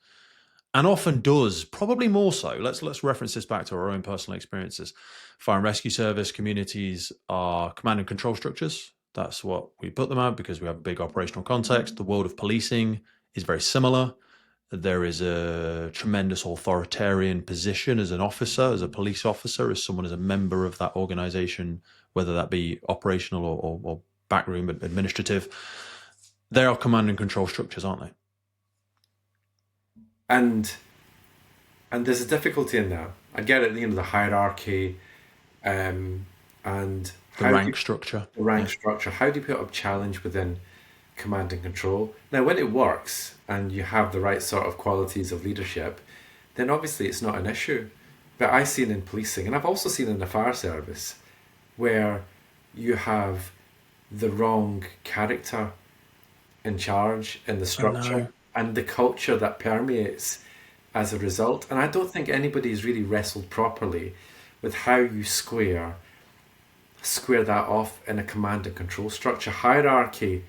and often does, probably more so. Let's reference this back to our own personal experiences. Fire and rescue service communities are command and control structures. That's what we put them at because we have a big operational context. The world of policing is very similar. There is a tremendous authoritarian position as an officer, as a police officer, as someone as a member of that organization, whether that be operational or backroom administrative. They are command and control structures, aren't they? And there's a difficulty in that. I get it, the hierarchy, and The how do rank structure. the rank Yeah. structure, how do you put up challenge within command and control? Now, when it works and you have the right sort of qualities of leadership, then obviously it's not an issue. But I've seen in policing, and I've also seen in the fire service, where you have the wrong character in charge in the I know. structure and the culture that permeates as a result. And I don't think anybody's really wrestled properly with how you square that off in a command and control structure. Hierarchy,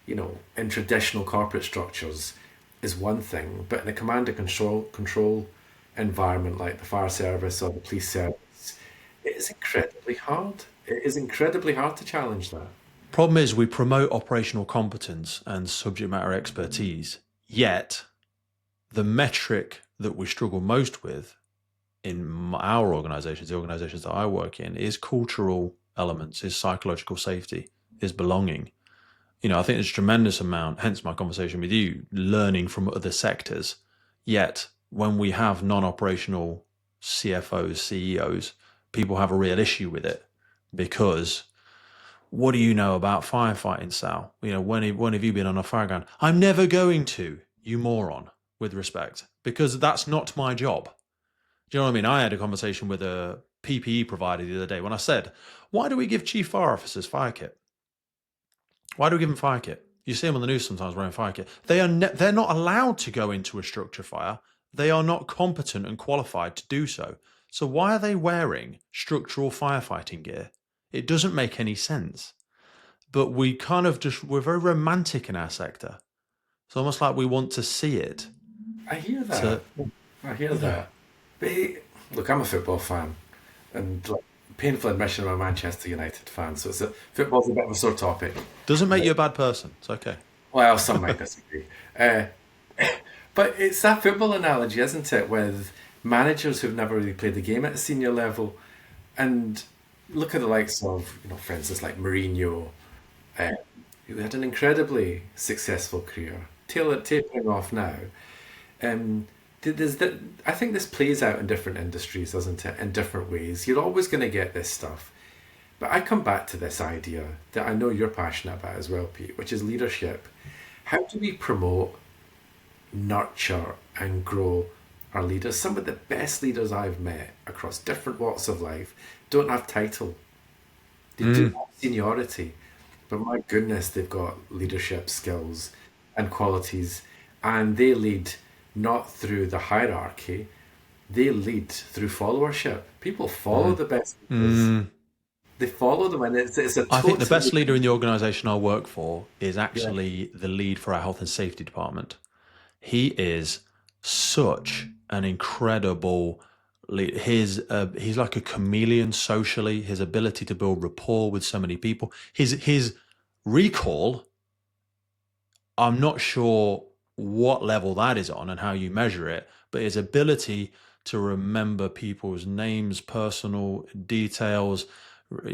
in traditional corporate structures is one thing, but in a command and control environment like the fire service or the police service, it is incredibly hard. It is incredibly hard to challenge that. Problem is, we promote operational competence and subject matter expertise, yet the metric that we struggle most with in our organizations, the organizations that I work in, is cultural elements, is psychological safety, is belonging. I think there's a tremendous amount, hence my conversation with you, learning from other sectors. Yet when we have non-operational CFOs, CEOs, people have a real issue with it because what do you know about firefighting, Sal? When have you been on a fire ground? I'm never going to, you moron, with respect, because that's not my job. Do you know what I mean? I had a conversation with a PPE provider the other day when I said, why do we give chief fire officers fire kit? Why do we give them fire kit? You see them on the news sometimes wearing fire kit. They're not allowed to go into a structure fire. They are not competent and qualified to do so. So why are they wearing structural firefighting gear? It doesn't make any sense. But we're very romantic in our sector. It's almost like we want to see it. I hear that. But look, I'm a football fan, and painful admission, I'm a Manchester United fan, so football's a bit of a sore topic. Doesn't make you a bad person. It's okay. Well, some might disagree. But it's that football analogy, isn't it, with managers who've never really played the game at a senior level. And look at the likes of, for instance, like Mourinho, who had an incredibly successful career, tapering off now. I think this plays out in different industries, doesn't it? In different ways. You're always going to get this stuff. But I come back to this idea that I know you're passionate about as well, Pete, which is leadership. How do we promote, nurture, and grow our leaders? Some of the best leaders I've met across different walks of life don't have title. They do have seniority. But my goodness, they've got leadership skills and qualities. And they lead not through the hierarchy, they lead through followership. People follow the best leaders. They follow them, and it's a I think the best leader in the organisation I work for is actually the lead for our health and safety department. He is such an incredible lead. He's like a chameleon socially. His ability to build rapport with so many people. His recall, I'm not sure what level that is on and how you measure it, but his ability to remember people's names, personal details,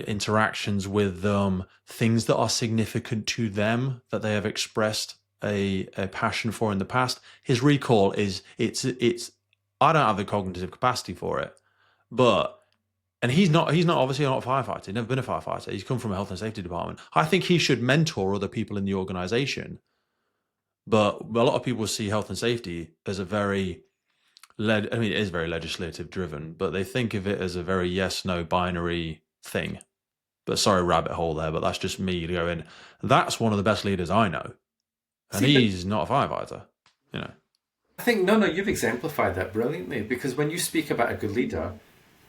interactions with them, things that are significant to them that they have expressed a passion for in the past. His recall is it's I don't have the cognitive capacity for it, and he's not obviously not a firefighter. He's never been a firefighter. He's come from a health and safety department. I think he should mentor other people in the organization. But a lot of people see health and safety as it is very legislative driven, but they think of it as a very yes/no binary thing. But sorry, rabbit hole there, but that's just me going, that's one of the best leaders I know. And he's not a firefighter, I think, no, you've exemplified that brilliantly, because when you speak about a good leader,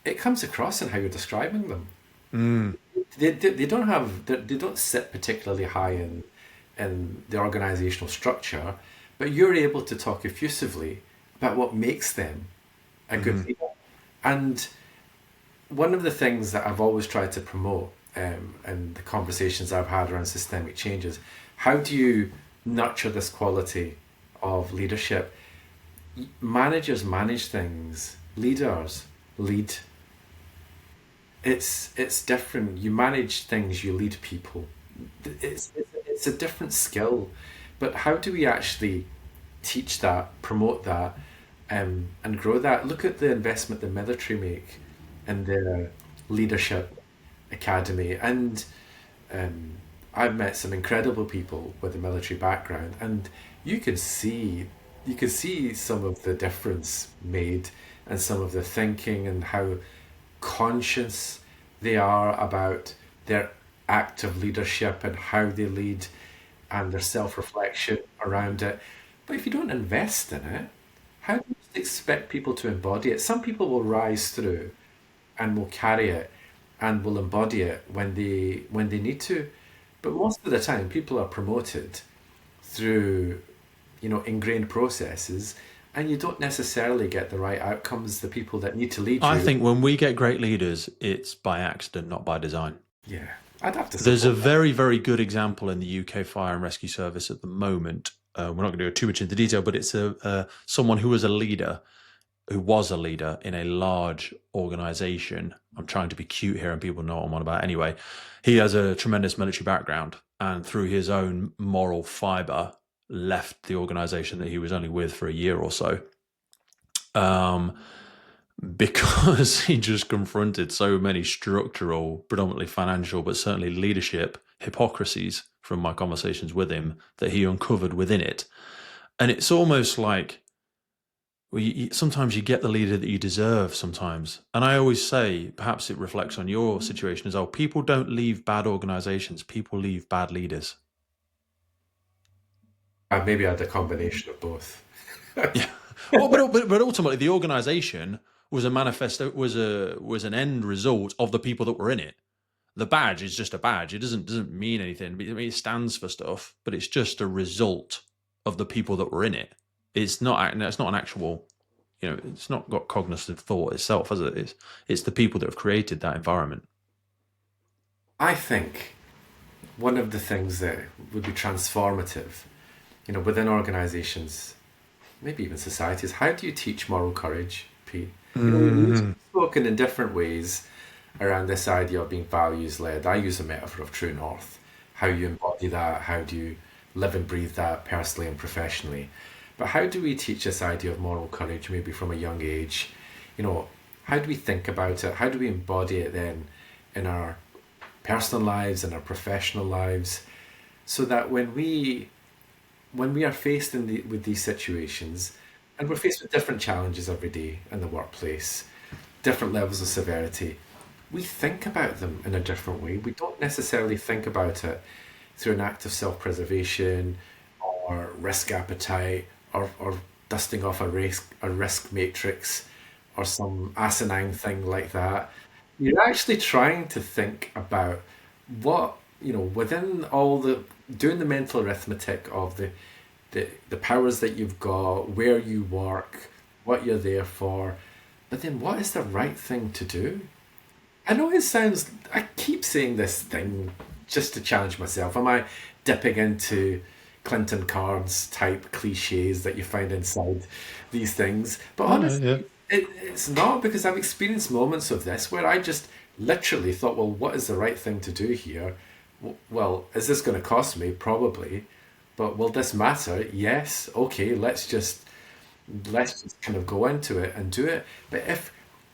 it comes across in how you're describing them. They don't sit particularly high in the organizational structure, but you're able to talk effusively about what makes them a good leader. And one of the things that I've always tried to promote in the conversations I've had around systemic changes, how do you nurture this quality of leadership? Managers manage things, leaders lead. It's different. You manage things, you lead people. It's a different skill. But how do we actually teach that, promote that, and grow that? Look at the investment the military make in their leadership academy. And I've met some incredible people with a military background, and you can see some of the difference made and some of the thinking and how conscious they are about their active leadership and how they lead and their self-reflection around it. But if you don't invest in it, how do you expect people to embody it. Some people will rise through and will carry it and will embody it when they need to. But most of the time, people are promoted through ingrained processes, and you don't necessarily get the right outcomes. The people that need to lead I you, think when we get great leaders, it's by accident, not by design. yeah, I'd have to There's a support that. very, very good example in the UK Fire and Rescue Service at the moment. We're not going to go too much into detail, but it's someone who was a leader in a large organization. I'm trying to be cute here and people know what I'm on about. Anyway, he has a tremendous military background and through his own moral fiber left the organization that he was only with for a year or so. Because he just confronted so many structural, predominantly financial, but certainly leadership hypocrisies from my conversations with him that he uncovered within it. And it's almost like sometimes you get the leader that you deserve sometimes. And I always say, perhaps it reflects on your situation as well, people don't leave bad organizations, people leave bad leaders. Maybe I had a combination of both. Yeah. Well, but ultimately, the organisation was a manifesto, was an end result of the people that were in it. The badge is just a badge; it doesn't mean anything. I mean, it stands for stuff, but it's just a result of the people that were in it. It's not an actual, it's not got cognitive thought itself, has it? It's the people that have created that environment. I think one of the things that would be transformative, within organizations, maybe even societies, how do you teach moral courage, Pete? You've spoken in different ways around this idea of being values led. I use the metaphor of true north. How you embody that, how do you live and breathe that personally and professionally. But how do we teach this idea of moral courage maybe from a young age? How do we think about it? How do we embody it then in our personal lives and our professional lives, so that when we are faced with these situations, and we're faced with different challenges every day in the workplace, different levels of severity, we think about them in a different way. We don't necessarily think about it through an act of self-preservation or risk appetite or dusting off a risk matrix or some asinine thing like that. You're actually trying to think about what, within all the doing the mental arithmetic of the powers that you've got, where you work, what you're there for, but then what is the right thing to do? I know I keep saying this thing just to challenge myself. Am I dipping into Clinton cards type cliches that you find inside these things? But Yeah. honestly, it's not, because I've experienced moments of this where I just literally thought, well, what is the right thing to do here? Well, is this going to cost me? Probably. But will this matter? Yes. Okay, let's just kind of go into it and do it.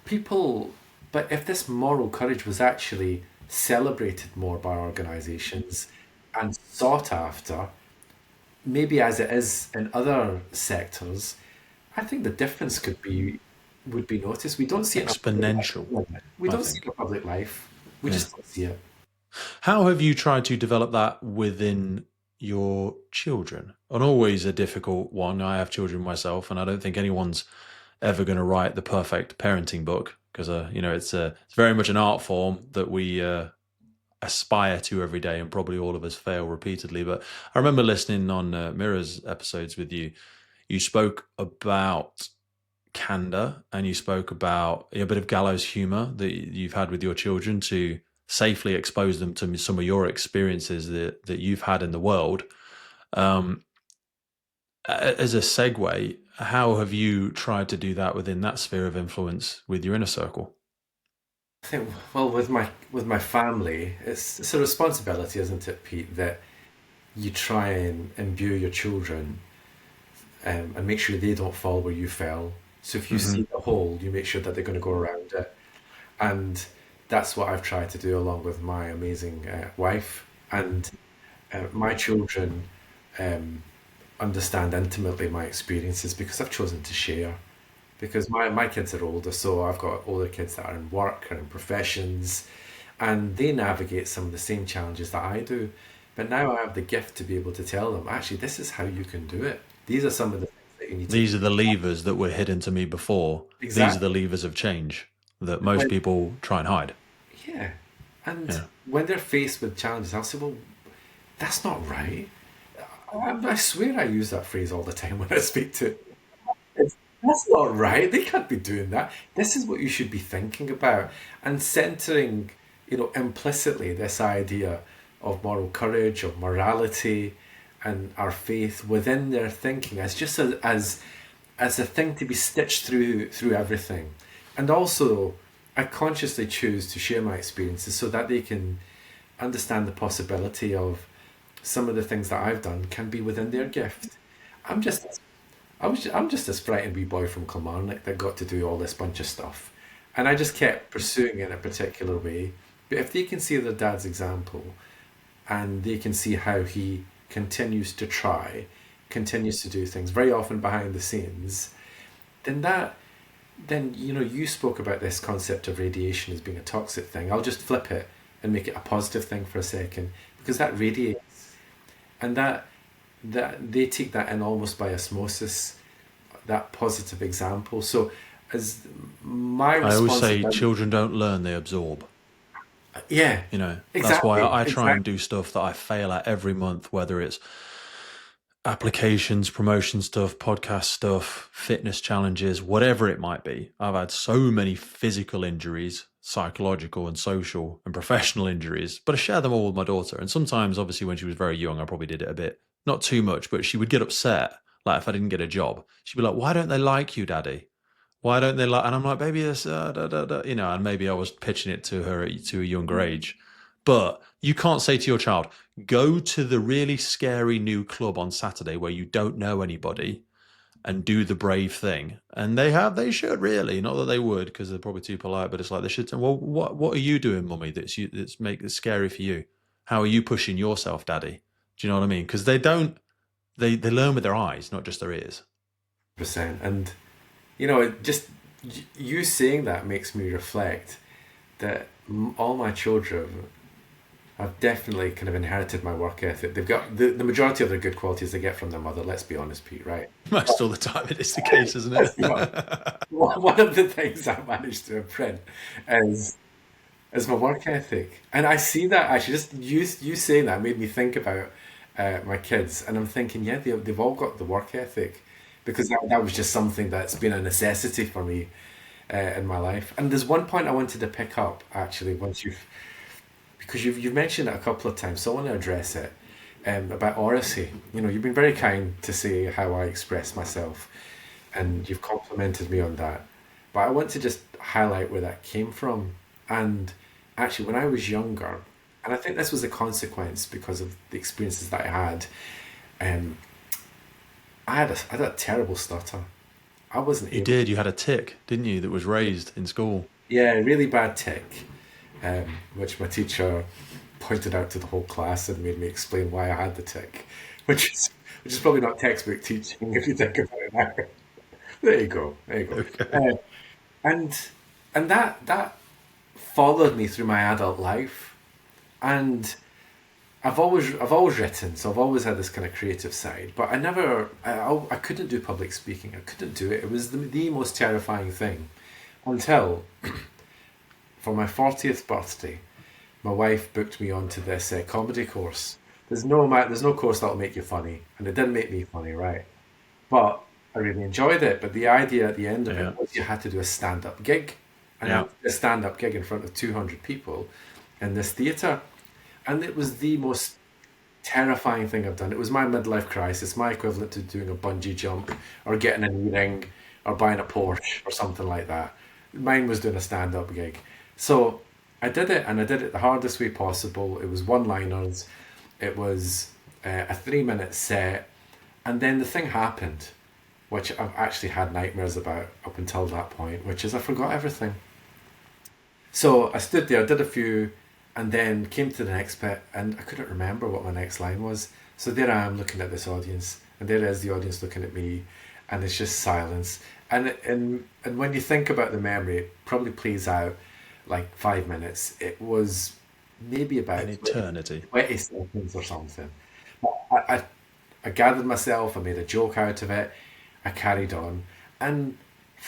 People, but if this moral courage was actually celebrated more by organizations and sought after, maybe as it is in other sectors, I think the difference would be noticed. We don't see it in our public Exponential, life. We I don't see think. it in our public life. We Yeah. just don't see it. How have you tried to develop that within your children? And always a difficult one. I have children myself, and I don't think anyone's ever going to write the perfect parenting book because, it's very much an art form that we aspire to every day, and probably all of us fail repeatedly. But I remember listening on Mirror's episodes with you. You spoke about candor and you spoke about a bit of gallows humor that you've had with your children to safely expose them to some of your experiences that you've had in the world. Um, as a segue, how have you tried to do that within that sphere of influence with your inner circle? I think, well, with my family, it's a responsibility, isn't it, Pete, that you try and imbue your children, and make sure they don't fall where you fell. So if you Hmm. see the hole, you make sure that they're going to go around it. And that's what I've tried to do along with my amazing wife. And my children um, understand intimately my experiences because I've chosen to share. Because my kids are older, so I've got older kids that are in work and in professions, and they navigate some of the same challenges that I do. But now I have the gift to be able to tell them, actually, this is how you can do it. These are some of the things that that you need to These are the levers that were hidden to me before. These are exactly. the levers of change that most people try and hide. Yeah. And Yeah. when they're faced with challenges, I'll say, well, that's not right. I swear I use that phrase all the time when I speak to. It's, that's not right. They can't be doing that. This is what you should be thinking about. And centering, implicitly this idea of moral courage, of morality, and our faith within their thinking as just as a thing to be stitched through everything. And also, I consciously choose to share my experiences so that they can understand the possibility of some of the things that I've done can be within their gift. I'm just I'm just this frightened wee boy from Kilmarnock that got to do all this bunch of stuff. And I just kept pursuing it in a particular way. But if they can see their dad's example and they can see how he continues to try, continues to do things, very often behind the scenes, then you spoke about this concept of radiation as being a toxic thing. I'll just flip it and make it a positive thing for a second, because that radiates, and that they take that in almost by osmosis, that positive example. So as my I always say responsibility, children don't learn, they absorb. yeah, That's why exactly, I try and exactly. do stuff that I fail at every month, whether it's applications, promotion stuff, podcast stuff, fitness challenges, whatever it might be. I've had so many physical injuries, psychological and social and professional injuries, but I share them all with my daughter. And sometimes, obviously, when she was very young, I probably did it a bit, not too much, but she would get upset. Like if I didn't get a job, she'd be like, "Why don't they like you, Daddy? Why don't they like?" And I'm like, "Baby, it's da, da, da," and maybe I was pitching it to her to a younger age. But you can't say to your child, go to the really scary new club on Saturday where you don't know anybody and do the brave thing. And they should really, not that they would because they're probably too polite, but it's like they should. Well, what are you doing, Mummy? That's scary for you. How are you pushing yourself, Daddy? Do you know what I mean? Because they don't. They learn with their eyes, not just their ears. Percent. And it just you saying that makes me reflect that all my children have definitely kind of inherited my work ethic. They've got the majority of their good qualities they get from their mother. Let's be honest, Pete. Right? Most all the time, it is the case, isn't Let's it? be honest. One of the things I managed to imprint is my work ethic, and I see that actually. Just you saying that made me think about my kids, and I'm thinking, yeah, they've all got the work ethic because that was just something that's been a necessity for me in my life. And there's one point I wanted to pick up actually once because you've mentioned it a couple of times, so I want to address it about oracy. You've been very kind to say how I express myself, and you've complimented me on that. But I want to just highlight where that came from. And actually, when I was younger, and I think this was a consequence because of the experiences that I had, um, I had a terrible stutter. I wasn't You able. did. You had a tick, didn't you, that was raised in school? Yeah, really bad tick, which my teacher pointed out to the whole class and made me explain why I had the tick, which is probably not textbook teaching if you think about it now. There you go, there you go. Okay. Uh, and that followed me through my adult life, and I've always written, so I've always had this kind of creative side, but I couldn't do public speaking. I couldn't do it. It was the most terrifying thing until for my 40th birthday, my wife booked me onto this comedy course. There's no course that'll make you funny, and it didn't make me funny, right? But I really enjoyed it. But the idea at the end of Yeah. it was you had to do a stand-up gig, and I had Yeah. to do a stand-up gig in front of 200 people in this theatre, and it was the most terrifying thing I've done. It was my midlife crisis, my equivalent to doing a bungee jump or getting an earring or buying a Porsche or something like that. Mine was doing a stand-up gig. So I did it, and I did it the hardest way possible. It was one-liners. It was a 3-minute set, and then the thing happened, which I've actually had nightmares about up until that point, which is I forgot everything. So I stood there, did a few, and then came to the next bit, and I couldn't remember what my next line was. So there I am looking at this audience, and there is the audience looking at me, and it's just silence. And when you think about the memory, it probably plays out like 5 minutes. It was maybe An about 20, eternity. 20 seconds or something. I, I, I gathered myself, I made a joke out of it, I carried on. And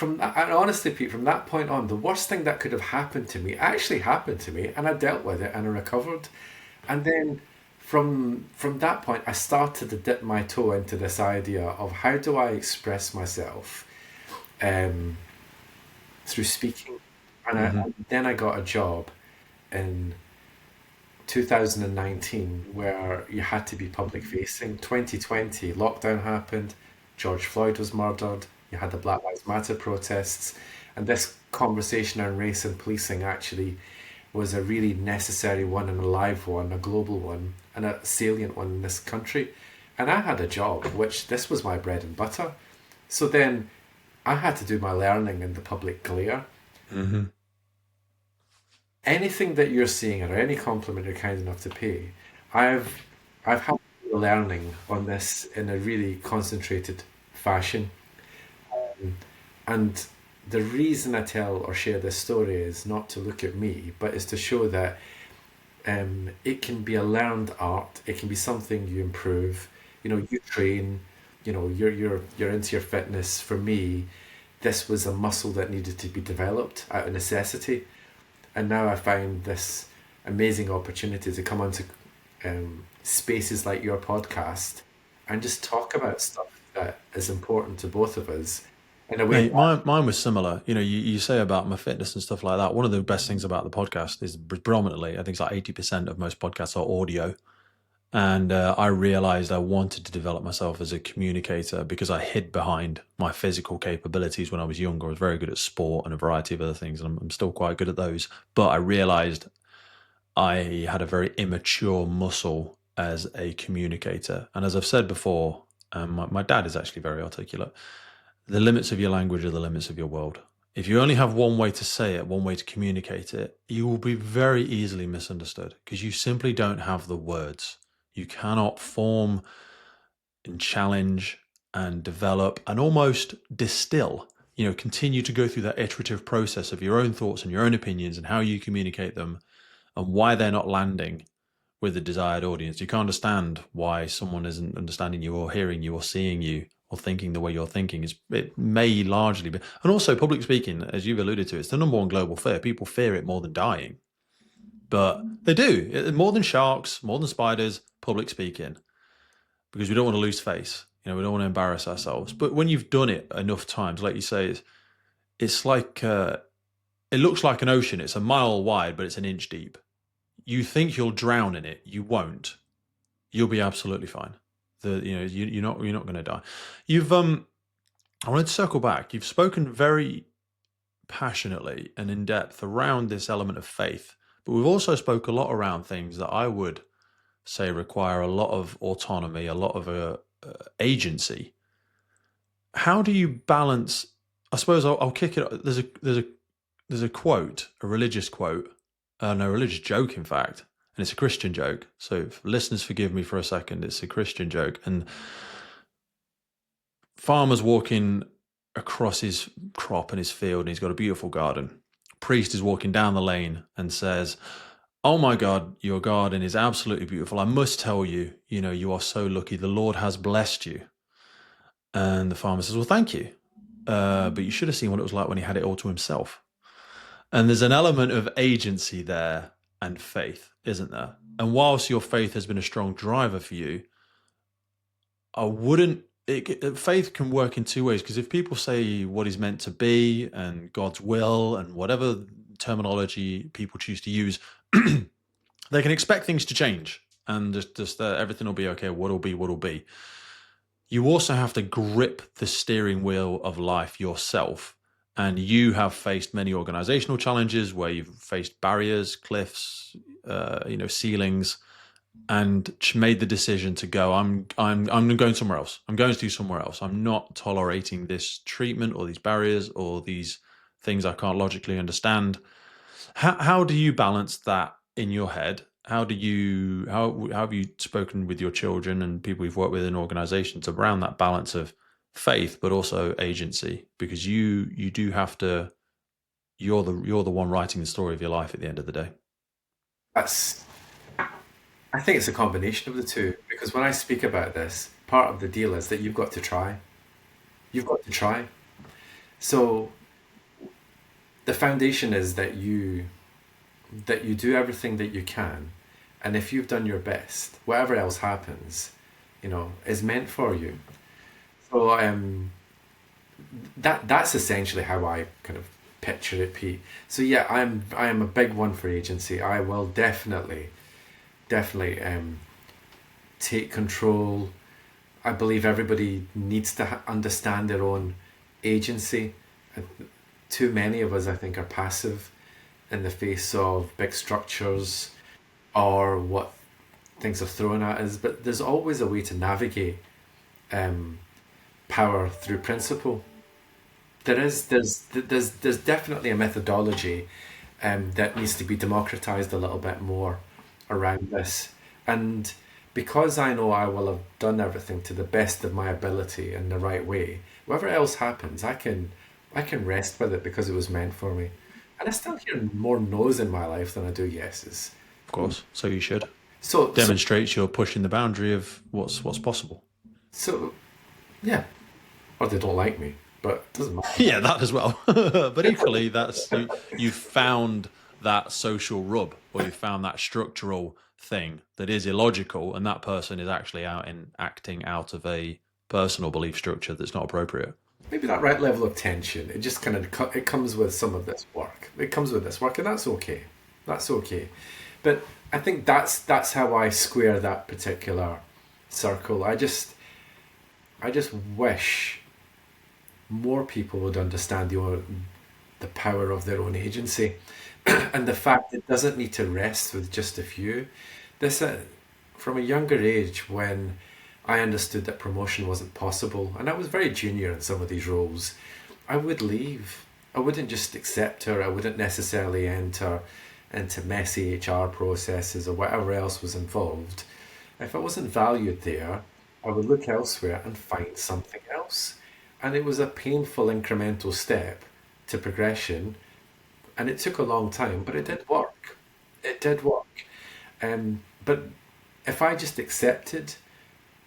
and honestly, Pete, from that point on, the worst thing that could have happened to me actually happened to me, and I dealt with it and I recovered. And then from that point, I started to dip my toe into this idea of how do I express myself um, through speaking. And then I got a job in 2019 where you had to be public facing. 2020, lockdown happened, George Floyd was murdered, you had the Black Lives Matter protests, and this conversation on race and policing actually was a really necessary one and a live one, a global one, and a salient one in this country. And I had a job, which this was my bread and butter. So then I had to do my learning in the public glare. Mm-hmm. Anything that you're seeing or any compliment you're kind enough to pay, I've had learning on this in a really concentrated fashion. And the reason I tell or share this story is not to look at me, but is to show that it can be a learned art. It can be something you improve. You train. You're into your fitness. For me, this was a muscle that needed to be developed out of necessity. And now I find this amazing opportunity to come onto spaces like your podcast and just talk about stuff that is important to both of us in a way. Mate, mine was similar. You say about my fitness and stuff like that. One of the best things about the podcast is predominantly, I think it's like 80% of most podcasts are audio. And I realized I wanted to develop myself as a communicator because I hid behind my physical capabilities when I was younger. I was very good at sport and a variety of other things, and I'm still quite good at those. But I realized I had a very immature muscle as a communicator. And as I've said before, my dad is actually very articulate. The limits of your language are the limits of your world. If you only have one way to say it, one way to communicate it, you will be very easily misunderstood because you simply don't have the words. You cannot form and challenge and develop and almost distill, continue to go through that iterative process of your own thoughts and your own opinions and how you communicate them and why they're not landing with the desired audience. You can't understand why someone isn't understanding you or hearing you or seeing you or thinking the way you're thinking. It may largely be. And also public speaking, as you've alluded to, it's the number one global fear. People fear it more than dying. But they do. More than sharks, more than spiders, public speaking. Because we don't want to lose face. We don't want to embarrass ourselves. But when you've done it enough times, like you say, it's like, it looks like an ocean. It's a mile wide, but it's an inch deep. You think you'll drown in it. You won't. You'll be absolutely fine. You're not going to die. I wanted to circle back. You've spoken very passionately and in depth around this element of faith. But we've also spoke a lot around things that I would say require a lot of autonomy, a lot of agency. How do you balance? I suppose I'll kick it. There's a quote, a religious quote, no, a religious joke, in fact, and it's a Christian joke. So if listeners, forgive me for a second. It's a Christian joke, and farmer's walking across his crop in his field, and he's got a beautiful garden. Priest is walking down the lane and says, "Oh my God, your garden is absolutely beautiful. I must tell you, you are so lucky. The Lord has blessed you." And the farmer says, "Well, thank you. But you should have seen what it was like when he had it all to himself." And there's an element of agency there and faith, isn't there? And whilst your faith has been a strong driver for you, faith can work in two ways, because if people say what is meant to be and God's will and whatever terminology people choose to use, they can expect things to change and just everything will be okay. What'll be. You also have to grip the steering wheel of life yourself. And you have faced many organizational challenges where you've faced barriers, cliffs, ceilings, and made the decision to go, I'm going somewhere else. I'm going to do somewhere else. I'm not tolerating this treatment or these barriers or these things I can't logically understand. How do you balance that in your head? How have you spoken with your children and people you've worked with in organizations around that balance of faith but also agency? Because you do have to. You're the one writing the story of your life at the end of the day. I think it's a combination of the two, because when I speak about this, part of the deal is that you've got to try. You've got to try. So the foundation is that you do everything that you can, and if you've done your best, whatever else happens, is meant for you. So that's essentially how I kind of picture it, Pete. So yeah, I am a big one for agency. I will definitely take control. I believe everybody needs to understand their own agency. Uh, Too many of us, I think, are passive in the face of big structures or what things are thrown at us. But there's always a way to navigate um, power through principle. There's definitely a methodology that needs to be democratized a little bit more around this. And because I know I will have done everything to the best of my ability in the right way, whatever else happens, I can rest with it because it was meant for me. And I still hear more no's in my life than I do yeses. Of course, so you should. So so Demonstrates you're pushing the boundary of what's possible. so yeah, or they don't like me, but it doesn't matter. Yeah, that as well. But equally, that's you found that social rub, or you found that structural thing that is illogical, and that person is actually acting out of a personal belief structure that's not appropriate. Maybe that right level of tension. It just kind of it comes with some of this work. It comes with this work, and that's okay. That's okay. But I think that's how I square that particular circle. I just wish more people would understand the power of their own agency, and the fact it doesn't need to rest with just a few. This from a younger age, when I understood that promotion wasn't possible, and I was very junior in some of these roles, I would leave. I wouldn't just accept her. I wouldn't necessarily enter into messy HR processes or whatever else was involved. If I wasn't valued there, I would look elsewhere and find something else. And it was a painful incremental step to progression, and it took a long time, but it did work. It did work. But if I just accepted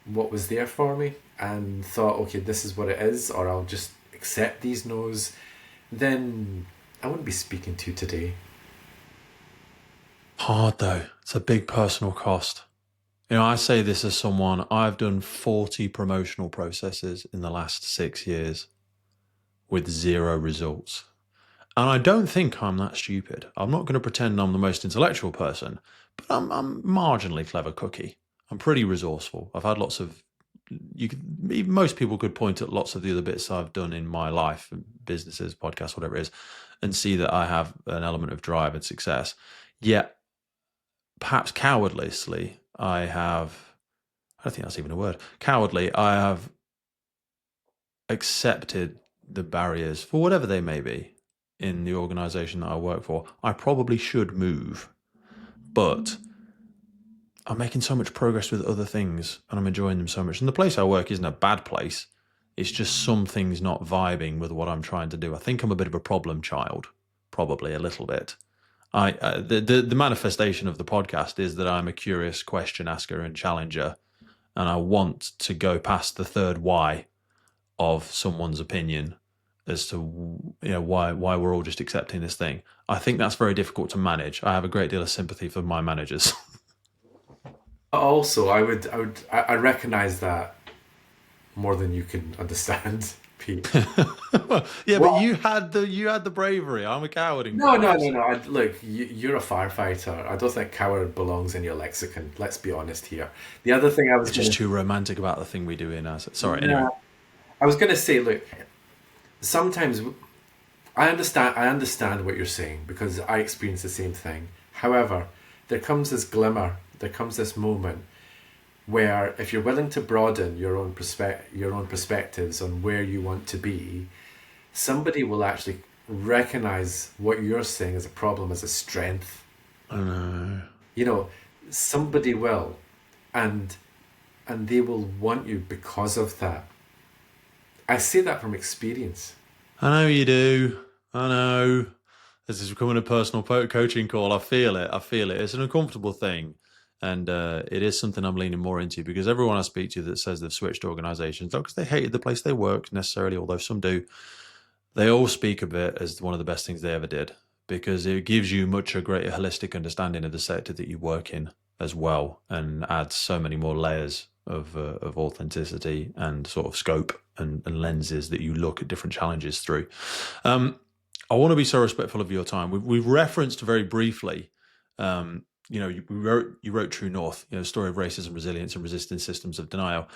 what was there for me and thought, okay, this is what it is, or I'll just accept these no's, then I wouldn't be speaking to you today. Hard though. It's a big personal cost. I say this as someone, I've done 40 promotional processes in the last 6 years with zero results. And I don't think I'm that stupid. I'm not going to pretend I'm the most intellectual person, but I'm marginally clever cookie. I'm pretty resourceful. I've had lots of, most people could point at lots of the other bits I've done in my life, businesses, podcasts, whatever it is, and see that I have an element of drive and success. Yet, perhaps cowardlessly, I don't think that's even a word. Cowardly, I have accepted the barriers for whatever they may be in the organization that I work for. I probably should move, but I'm making so much progress with other things and I'm enjoying them so much. And the place I work isn't a bad place. It's just some things not vibing with what I'm trying to do. I think I'm a bit of a problem child, probably a little bit. The manifestation of the podcast is that I'm a curious question asker and challenger, and I want to go past the third why of someone's opinion as to why we're all just accepting this thing. I think that's very difficult to manage. I have a great deal of sympathy for my managers. Also, I recognize that more than you can understand, Pete. Yeah, but What? you had the bravery. I'm a coward in No, no, no, comparison. no. Look, you're a firefighter. I don't think coward belongs in your lexicon. Let's be honest here. The other thing I was It's going just to, too romantic about the thing we do in us. Sorry. Anyway, nah, I was going to say, look, sometimes I understand what you're saying because I experience the same thing. However, there comes this glimmer, there comes this moment where if you're willing to broaden your own perspectives on where you want to be, somebody will actually recognize what you're saying as a problem as a strength. I know. You know, somebody will, and they will want you because of that. I say that from experience. I know you do. I know. This is becoming a personal coaching call. I feel it. I feel it. It's an uncomfortable thing. And it is something I'm leaning more into, because everyone I speak to that says they've switched organizations, not because they hated the place they work necessarily, although some do, they all speak of it as one of the best things they ever did, because it gives you much a greater holistic understanding of the sector that you work in as well, and adds so many more layers of authenticity and sort of scope and lenses that you look at different challenges through. I want to be so respectful of your time. We've referenced very briefly, you wrote True North, the story of racism, resilience, and resisting systems of denial.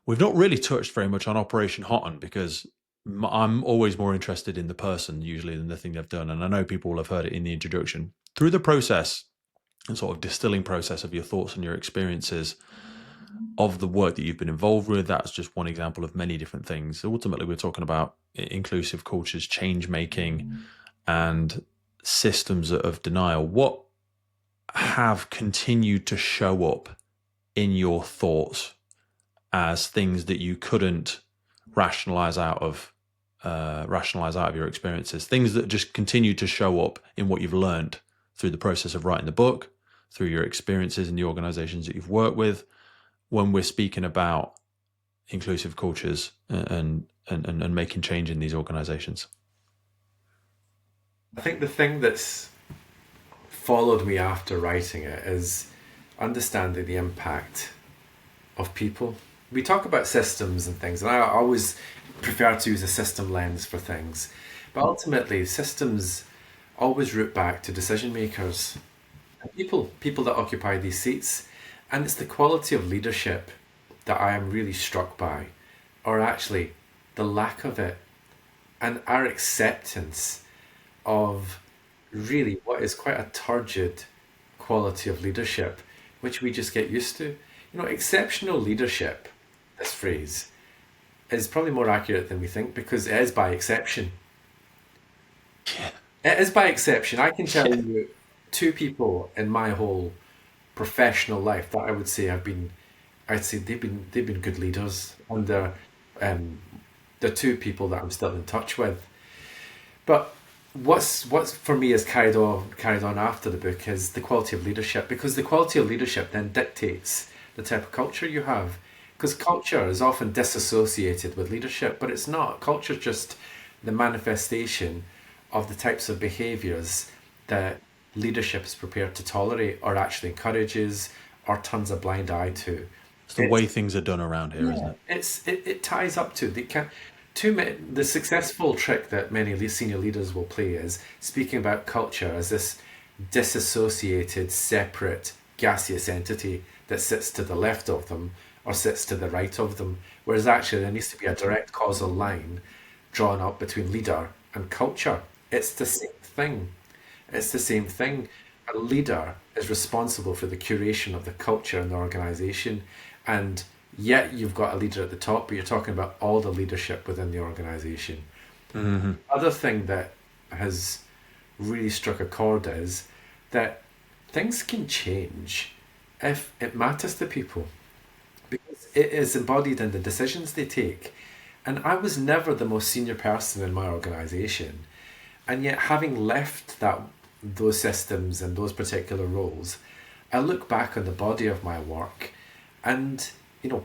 We've not really touched very much on Operation Hotton, because I'm always more interested in the person usually than the thing they've done. And I know people will have heard it in the introduction. Through the process and sort of distilling process of your thoughts and your experiences of the work that you've been involved with, that's just one example of many different things. Ultimately, we're talking about inclusive cultures, change making, and systems of denial. What have continued to show up in your thoughts as things that you couldn't rationalize out of your experiences, things that just continue to show up in what you've learned through the process of writing the book, through your experiences in the organizations that you've worked with, when we're speaking about inclusive cultures and making change in these organizations? I think the thing that's followed me after writing it is understanding the impact of people. We talk about systems and things, and I always prefer to use a system lens for things. But ultimately, systems always root back to decision makers and people that occupy these seats. And it's the quality of leadership that I am really struck by, or actually the lack of it, and our acceptance of really what is quite a turgid quality of leadership, which we just get used to. Exceptional leadership, this phrase, is probably more accurate than we think, because it is by exception. Yeah. It is by exception. I can tell you two people in my whole professional life that I would say I'd say they've been good leaders, and they're two people that I'm still in touch with. But what's for me is carried on after the book is the quality of leadership, because the quality of leadership then dictates the type of culture you have. Because culture is often disassociated with leadership, but it's not. Culture is just the manifestation of the types of behaviours that leadership is prepared to tolerate, or actually encourages, or turns a blind eye to. It's the way things are done around here, isn't it? It ties up to the successful trick that many senior leaders will play is speaking about culture as this disassociated, separate, gaseous entity that sits to the left of them or sits to the right of them, whereas actually there needs to be a direct causal line drawn up between leader and culture. It's the same thing. It's the same thing. A leader is responsible for the curation of the culture in the organization, and yet you've got a leader at the top, but you're talking about all the leadership within the organization. Mm-hmm. Other thing that has really struck a chord is that things can change if it matters to people, because it is embodied in the decisions they take. And I was never the most senior person in my organization, and yet having left those systems and those particular roles, I look back on the body of my work, and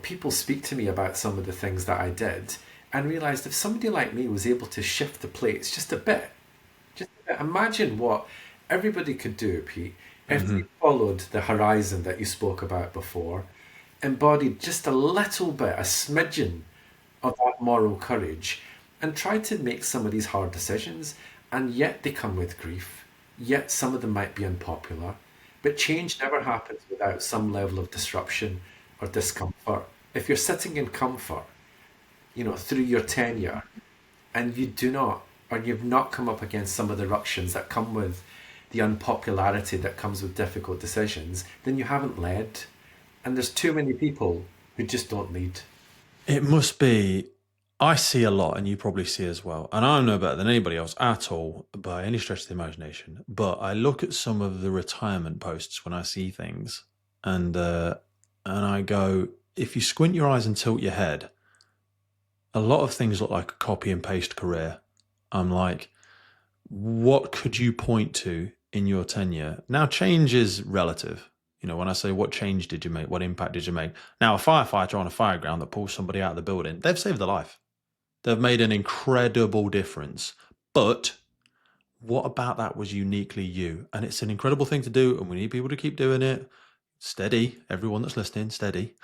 people speak to me about some of the things that I did, and realised if somebody like me was able to shift the plates just a bit, imagine what everybody could do, Pete, if they followed the horizon that you spoke about before, embodied just a little bit, a smidgen of that moral courage, and tried to make some of these hard decisions. And yet they come with grief, yet some of them might be unpopular, but change never happens without some level of disruption or discomfort. If you're sitting in comfort, through your tenure, and you've not come up against some of the ructions that come with the unpopularity that comes with difficult decisions, then you haven't led. And there's too many people who just don't lead. It must be. I see a lot, and you probably see as well. And I'm no better than anybody else at all by any stretch of the imagination. But I look at some of the retirement posts when I see things, and I go, if you squint your eyes and tilt your head, a lot of things look like a copy and paste career. I'm like, what could you point to in your tenure? Now, change is relative. When I say what change did you make, what impact did you make? Now, a firefighter on a fire ground that pulls somebody out of the building, they've saved their life. They've made an incredible difference. But what about that was uniquely you? And it's an incredible thing to do, and we need people to keep doing it. Steady, everyone that's listening, steady.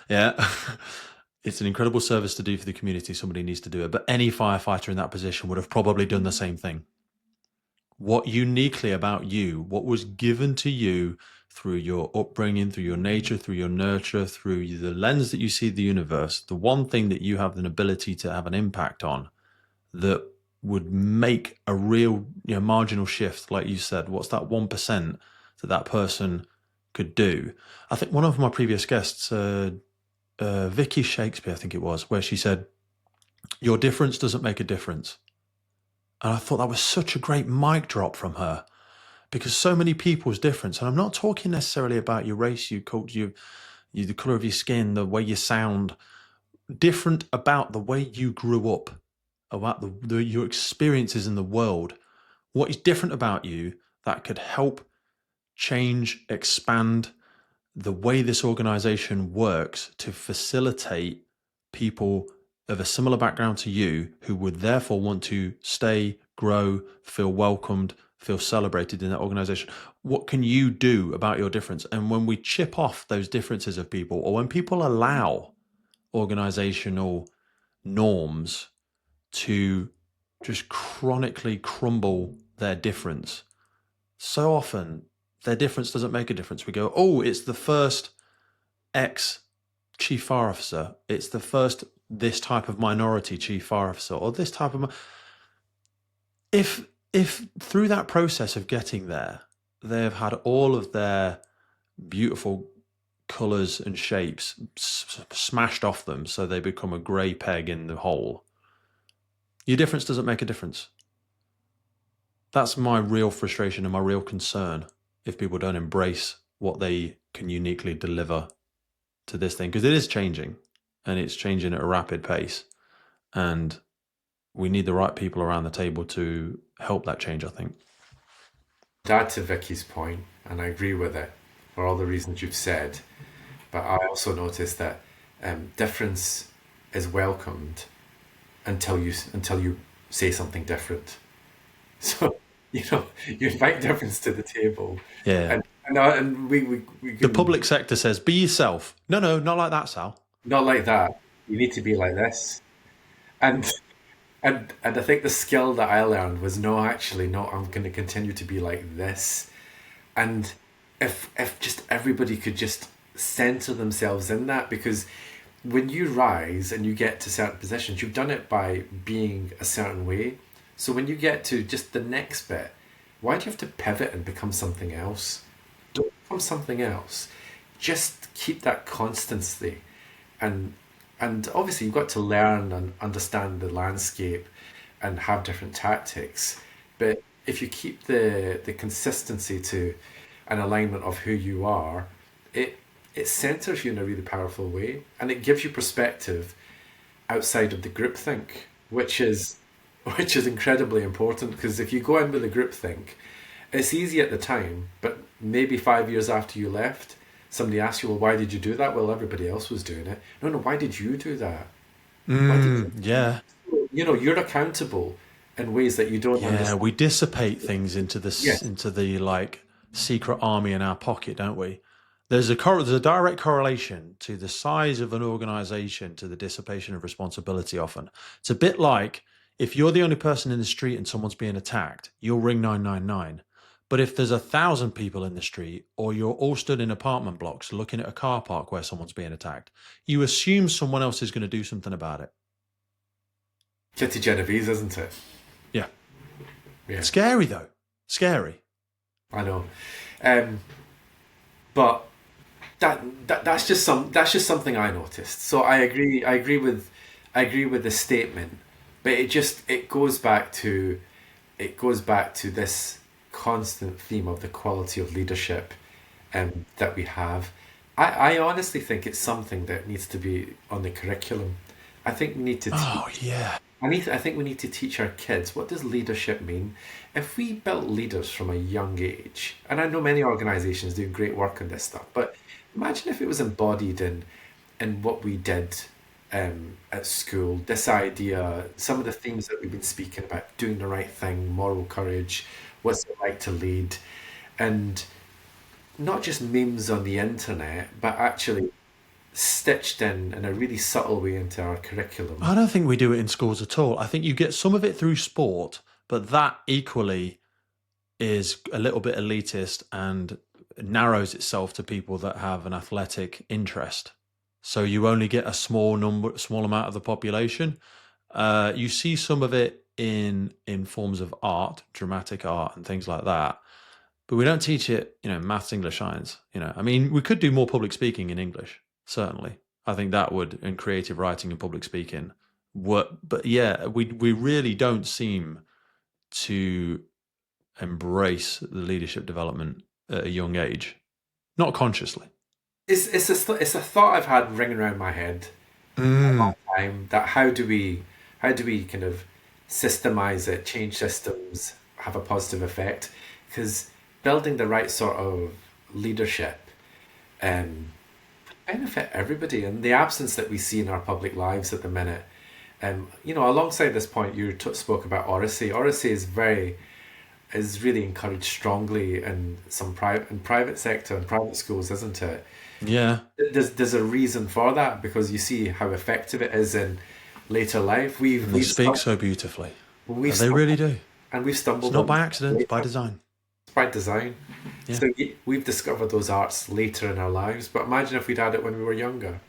Yeah. It's an incredible service to do for the community. Somebody needs to do it. But any firefighter in that position would have probably done the same thing. What uniquely about you, what was given to you through your upbringing, through your nature, through your nurture, through the lens that you see the universe, the one thing that you have an ability to have an impact on that would make a real marginal shift, like you said, what's that 1% that person could do? I think one of my previous guests, Vicky Shakespeare, I think it was, where she said, your difference doesn't make a difference. And I thought that was such a great mic drop from her, because so many people's difference, and I'm not talking necessarily about your race, your culture, the color of your skin, the way you sound, different about the way you grew up, about your experiences in the world. What is different about you that could help change, expand the way this organization works to facilitate people of a similar background to you who would therefore want to stay, grow, feel welcomed, feel celebrated in that organization? What can you do about your difference? And when we chip off those differences of people, or when people allow organizational norms to just chronically crumble their difference, so often their difference doesn't make a difference. We go, oh, it's the first ex chief fire officer, it's the first this type of minority chief fire officer, or this type of if through that process of getting there, they've had all of their beautiful colors and shapes smashed off them so they become a gray peg in the hole, your difference doesn't make a difference. That's my real frustration and my real concern, if people don't embrace what they can uniquely deliver to this thing, because it is changing, and it's changing at a rapid pace, and we need the right people around the table to help that change, I think. To add to Vicky's point, and I agree with it for all the reasons you've said, but I also noticed that difference is welcomed until you say something different. So you invite difference to the table. Yeah. And we The can, public sector says, be yourself. No, not like that, Sal. not like that. You need to be like this. And and I think the skill that I learned was no, actually, no, I'm going to continue to be like this. And if just everybody could just center themselves in that, because when you rise and you get to certain positions, you've done it by being a certain way. So when you get to just the next bit, why do you have to pivot and become something else? Don't become something else. Just keep that constancy. And and obviously you've got to learn and understand the landscape and have different tactics. But if you keep the consistency to an alignment of who you are, it it centers you in a really powerful way, and it gives you perspective outside of the groupthink, which is which is incredibly important, because if you go in with a groupthink, it's easy at the time, but maybe 5 years after you left, somebody asks you, well, why did you do that? Well, everybody else was doing it. No, no, why did you do that? Why did Yeah. you're accountable in ways that you don't Yeah, understand. we dissipate things into Yes. the like secret army in our pocket, don't we? There's a direct correlation to the size of an organization to the dissipation of responsibility often. It's a bit like if you're the only person in the street and someone's being attacked, you'll ring 999. But if there's 1,000 people in the street, or you're all stood in apartment blocks looking at a car park where someone's being attacked, you assume someone else is going to do something about it. Kitty Genovese, isn't it? Yeah. Yeah, Scary though. Scary. I know. But that's just something I noticed. So I agree with the statement, but it goes back to this constant theme of the quality of leadership that we have. I honestly think it's something that needs to be on the curriculum. I think we need to teach Oh yeah. I think we need to teach our kids, what does leadership mean? If we built leaders from a young age, and I know many organizations do great work on this stuff, but imagine if it was embodied in what we did at school. This idea, some of the themes that we've been speaking about, doing the right thing, moral courage, what's it like to lead, and not just memes on the internet, but actually stitched in a really subtle way into our curriculum. I don't think we do it in schools at all. I think you get some of it through sport, but that equally is a little bit elitist and narrows itself to people that have an athletic interest. So you only get a small amount of the population. You see some of it in forms of art, dramatic art, and things like that. But we don't teach it, maths, English, science. I mean, we could do more public speaking in English, certainly. I think that would, in creative writing and public speaking, work. But yeah, we really don't seem to embrace the leadership development at a young age, not consciously. It's a thought I've had ringing around my head Mm. time, that how do we kind of systemize it, change systems, have a positive effect? Because building the right sort of leadership um, benefit everybody, and the absence that we see in our public lives at the minute. Alongside this point, you spoke about oracy. Oracy is really encouraged strongly in some private sector and private schools, isn't it? Yeah, There's a reason for that, because you see how effective it is in later life. and they speak so beautifully. We've They really stumbled, do. and we've It's stumbled not on by them accident, it's by later. design. It's by design. Yeah. So we've discovered those arts later in our lives. But imagine if we'd had it when we were younger.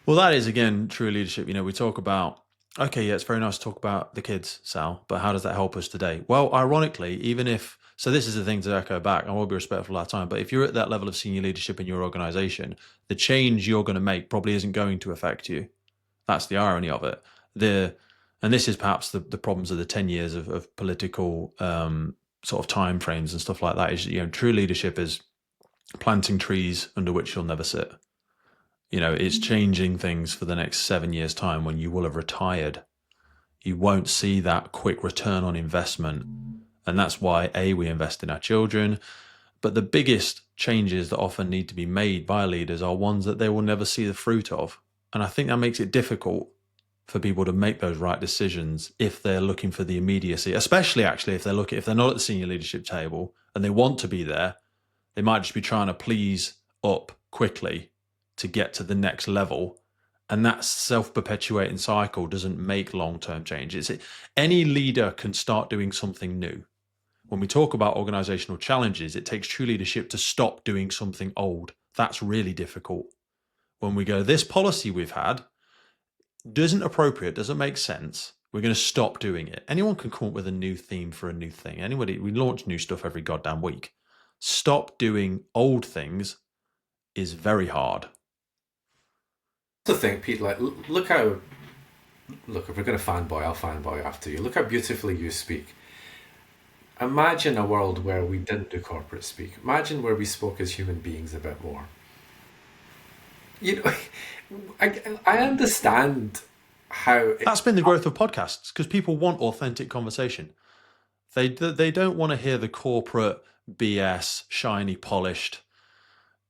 Well, that is again true leadership. We talk about, okay, yeah, it's very nice to talk about the kids, Sal, but how does that help us today? Well, ironically, even if, so this is the thing to echo back, I will be respectful of our time, but if you're at that level of senior leadership in your organization, the change you're going to make probably isn't going to affect you. That's the irony of it. And this is perhaps the problems of the 10 years of political sort of time frames and stuff like that. Is true leadership is planting trees under which you'll never sit. It's changing things for the next 7 years' time when you will have retired. You won't see that quick return on investment. And that's why, A, we invest in our children. But the biggest changes that often need to be made by leaders are ones that they will never see the fruit of. And I think that makes it difficult for people to make those right decisions if they're looking for the immediacy, especially actually if they're not at the senior leadership table and they want to be there. They might just be trying to please up quickly to get to the next level. And that self-perpetuating cycle doesn't make long-term change. Any leader can start doing something new. When we talk about organizational challenges, it takes true leadership to stop doing something old. That's really difficult. When we go, this policy we've had isn't appropriate, doesn't make sense, we're going to stop doing it. Anyone can come up with a new theme for a new thing. We launch new stuff every goddamn week. Stop doing old things is very hard. I also think, Pete, like, look, if we're going to fanboy, I'll fanboy after you. Look how beautifully you speak. Imagine a world where we didn't do corporate speak. Imagine where we spoke as human beings a bit more. You know, I understand how That's been the growth of podcasts because people want authentic conversation. They don't want to hear the corporate BS, shiny, polished,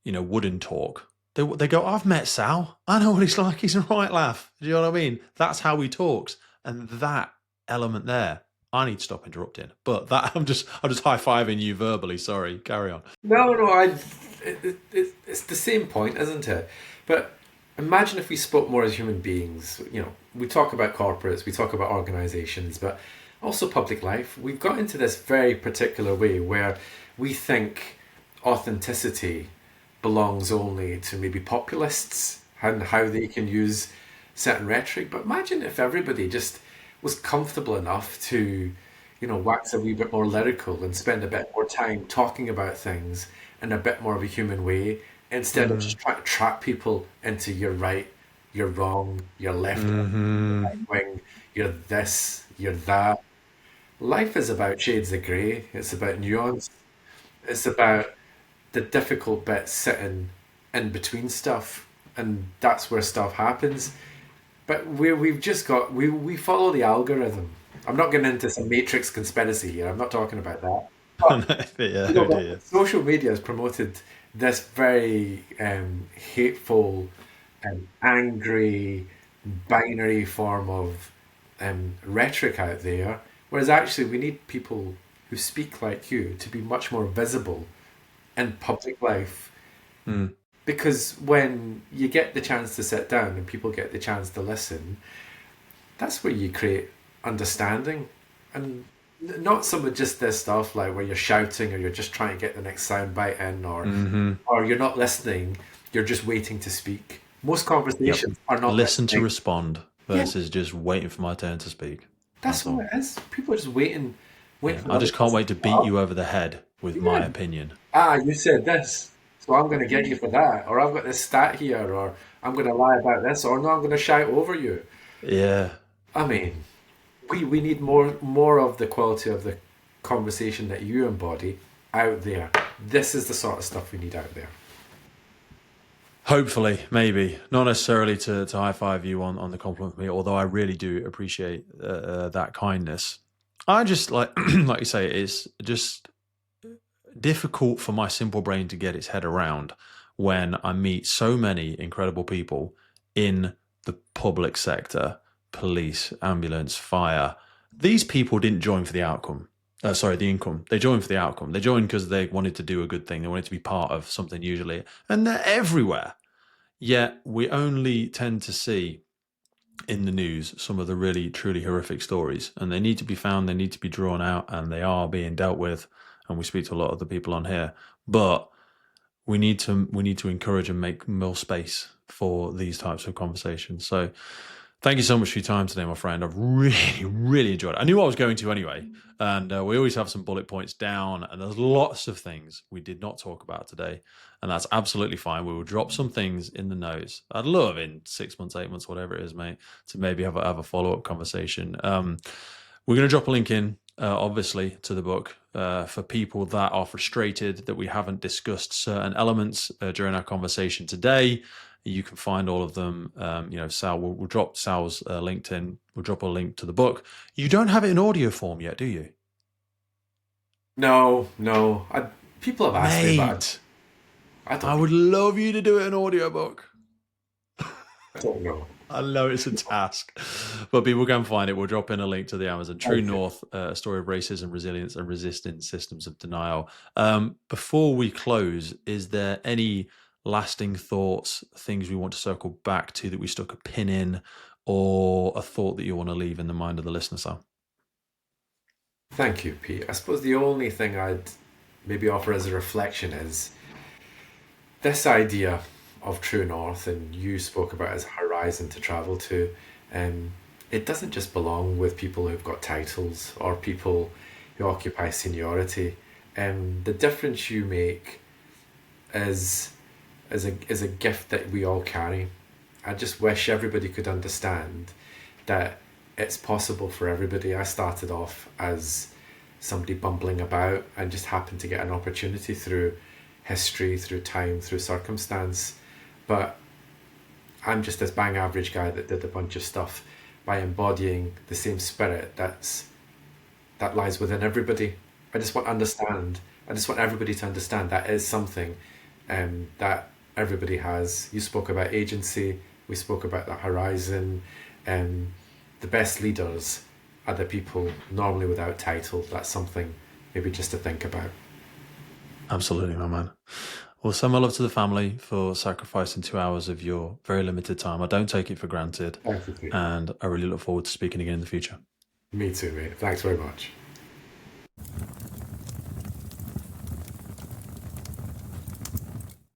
wooden talk. They go, I've met Sal. I know what he's like. He's a right laugh. Do you know what I mean? That's how he talks. And that element there, I need to stop interrupting. But that I'm just high-fiving you verbally. Sorry, carry on. no, it's the same point, isn't it? But imagine if we spoke more as human beings. We talk about corporates, we talk about organizations, but also public life. We've got into this very particular way where we think authenticity belongs only to maybe populists and how they can use certain rhetoric. But imagine if everybody just was comfortable enough to, wax a wee bit more lyrical and spend a bit more time talking about things in a bit more of a human way instead of just trying to trap people into you're right, you're wrong, you're left wing, Mm-hmm. right wing, you're this, you're that. Life is about shades of grey. It's about nuance. It's about the difficult bits sitting in between stuff, and that's where stuff happens. But we've just got we follow the algorithm. I'm not getting into some matrix conspiracy here. I'm not talking about that. But Yeah, you know, oh but dear. social media has promoted this very hateful and angry binary form of rhetoric out there. Whereas actually, we need people who speak like you to be much more visible in public life. Mm. Because when you get the chance to sit down and people get the chance to listen, that's where you create understanding. And not some of just this stuff like where you're shouting or you're just trying to get the next sound bite in, Hmm. or you're not listening, you're just waiting to speak. Most Yep. conversations are not Listen to listening. respond Yeah, versus just waiting for my turn to speak. that's That's all all. it is. People are just waiting Yeah. for the I other just can't person wait to to shut beat up. you over the head with my Yeah. opinion. Ah, you said this, so I'm going to get you for that, or I've got this stat here, or I'm going to lie about this, or no, I'm going to shout over you. Yeah. I mean, we need more of the quality of the conversation that you embody out there. This is the sort of stuff we need out there. Hopefully, maybe not necessarily to high five you on the compliment for me, although I really do appreciate that kindness. I just like like you say, it's just difficult for my simple brain to get its head around when I meet so many incredible people in the public sector, police, ambulance, fire. These people didn't join for the outcome. Sorry, the income. They joined for the outcome. They joined because they wanted to do a good thing. They wanted to be part of something usually. And they're everywhere. Yet we only tend to see in the news some of the really truly horrific stories, and they need to be found, they need to be drawn out, and they are being dealt with. And we speak to a lot of the people on here, but we need to encourage and make more space for these types of conversations. So thank you so much for your time today, my friend. I've really, really enjoyed it. I knew I was going to anyway. And we always have some bullet points down, and there's lots of things we did not talk about today. And that's absolutely fine. We will drop some things in the notes. I'd love in 6 months, 8 months, whatever it is, mate, to maybe have a follow-up conversation. We're going to drop a link in, obviously, to the book for people that are frustrated that we haven't discussed certain elements during our conversation today. You can find all of them. Sal, we'll drop Sal's LinkedIn. We'll drop a link to the book. You don't have it in audio form yet, do you? No, no. People have asked me, but Mate, I I don't know. would love you to do it in audiobook. I don't know. I know it's a task, but people can find it. We'll drop in a link to the Amazon. True Okay. North, a story of racism, resilience, and resisting systems of denial. Before we close, is there any lasting thoughts, things we want to circle back to that we stuck a pin in, or a thought that you want to leave in the mind of the listener, Sam? Thank you, Pete. I suppose the only thing I'd maybe offer as a reflection is this idea of True North, and you spoke about as a horizon to travel to. Um, it doesn't just belong with people who've got titles or people who occupy seniority. The difference you make is is a gift that we all carry. I just wish everybody could understand that it's possible for everybody. I started off as somebody bumbling about and just happened to get an opportunity through history, through time, through circumstance. But I'm just this bang average guy that did a bunch of stuff by embodying the same spirit that lies within everybody. I just want to understand. I just want everybody to understand that is something that everybody has. You spoke about agency. We spoke about the horizon. Um, the best leaders are the people normally without title. That's something maybe just to think about. Absolutely, my man. Well, send my love to the family for sacrificing 2 hours of your very limited time. I don't take it for granted, Thank you, Pete. and I really look forward to speaking again in the future. Me too, mate. Thanks very much.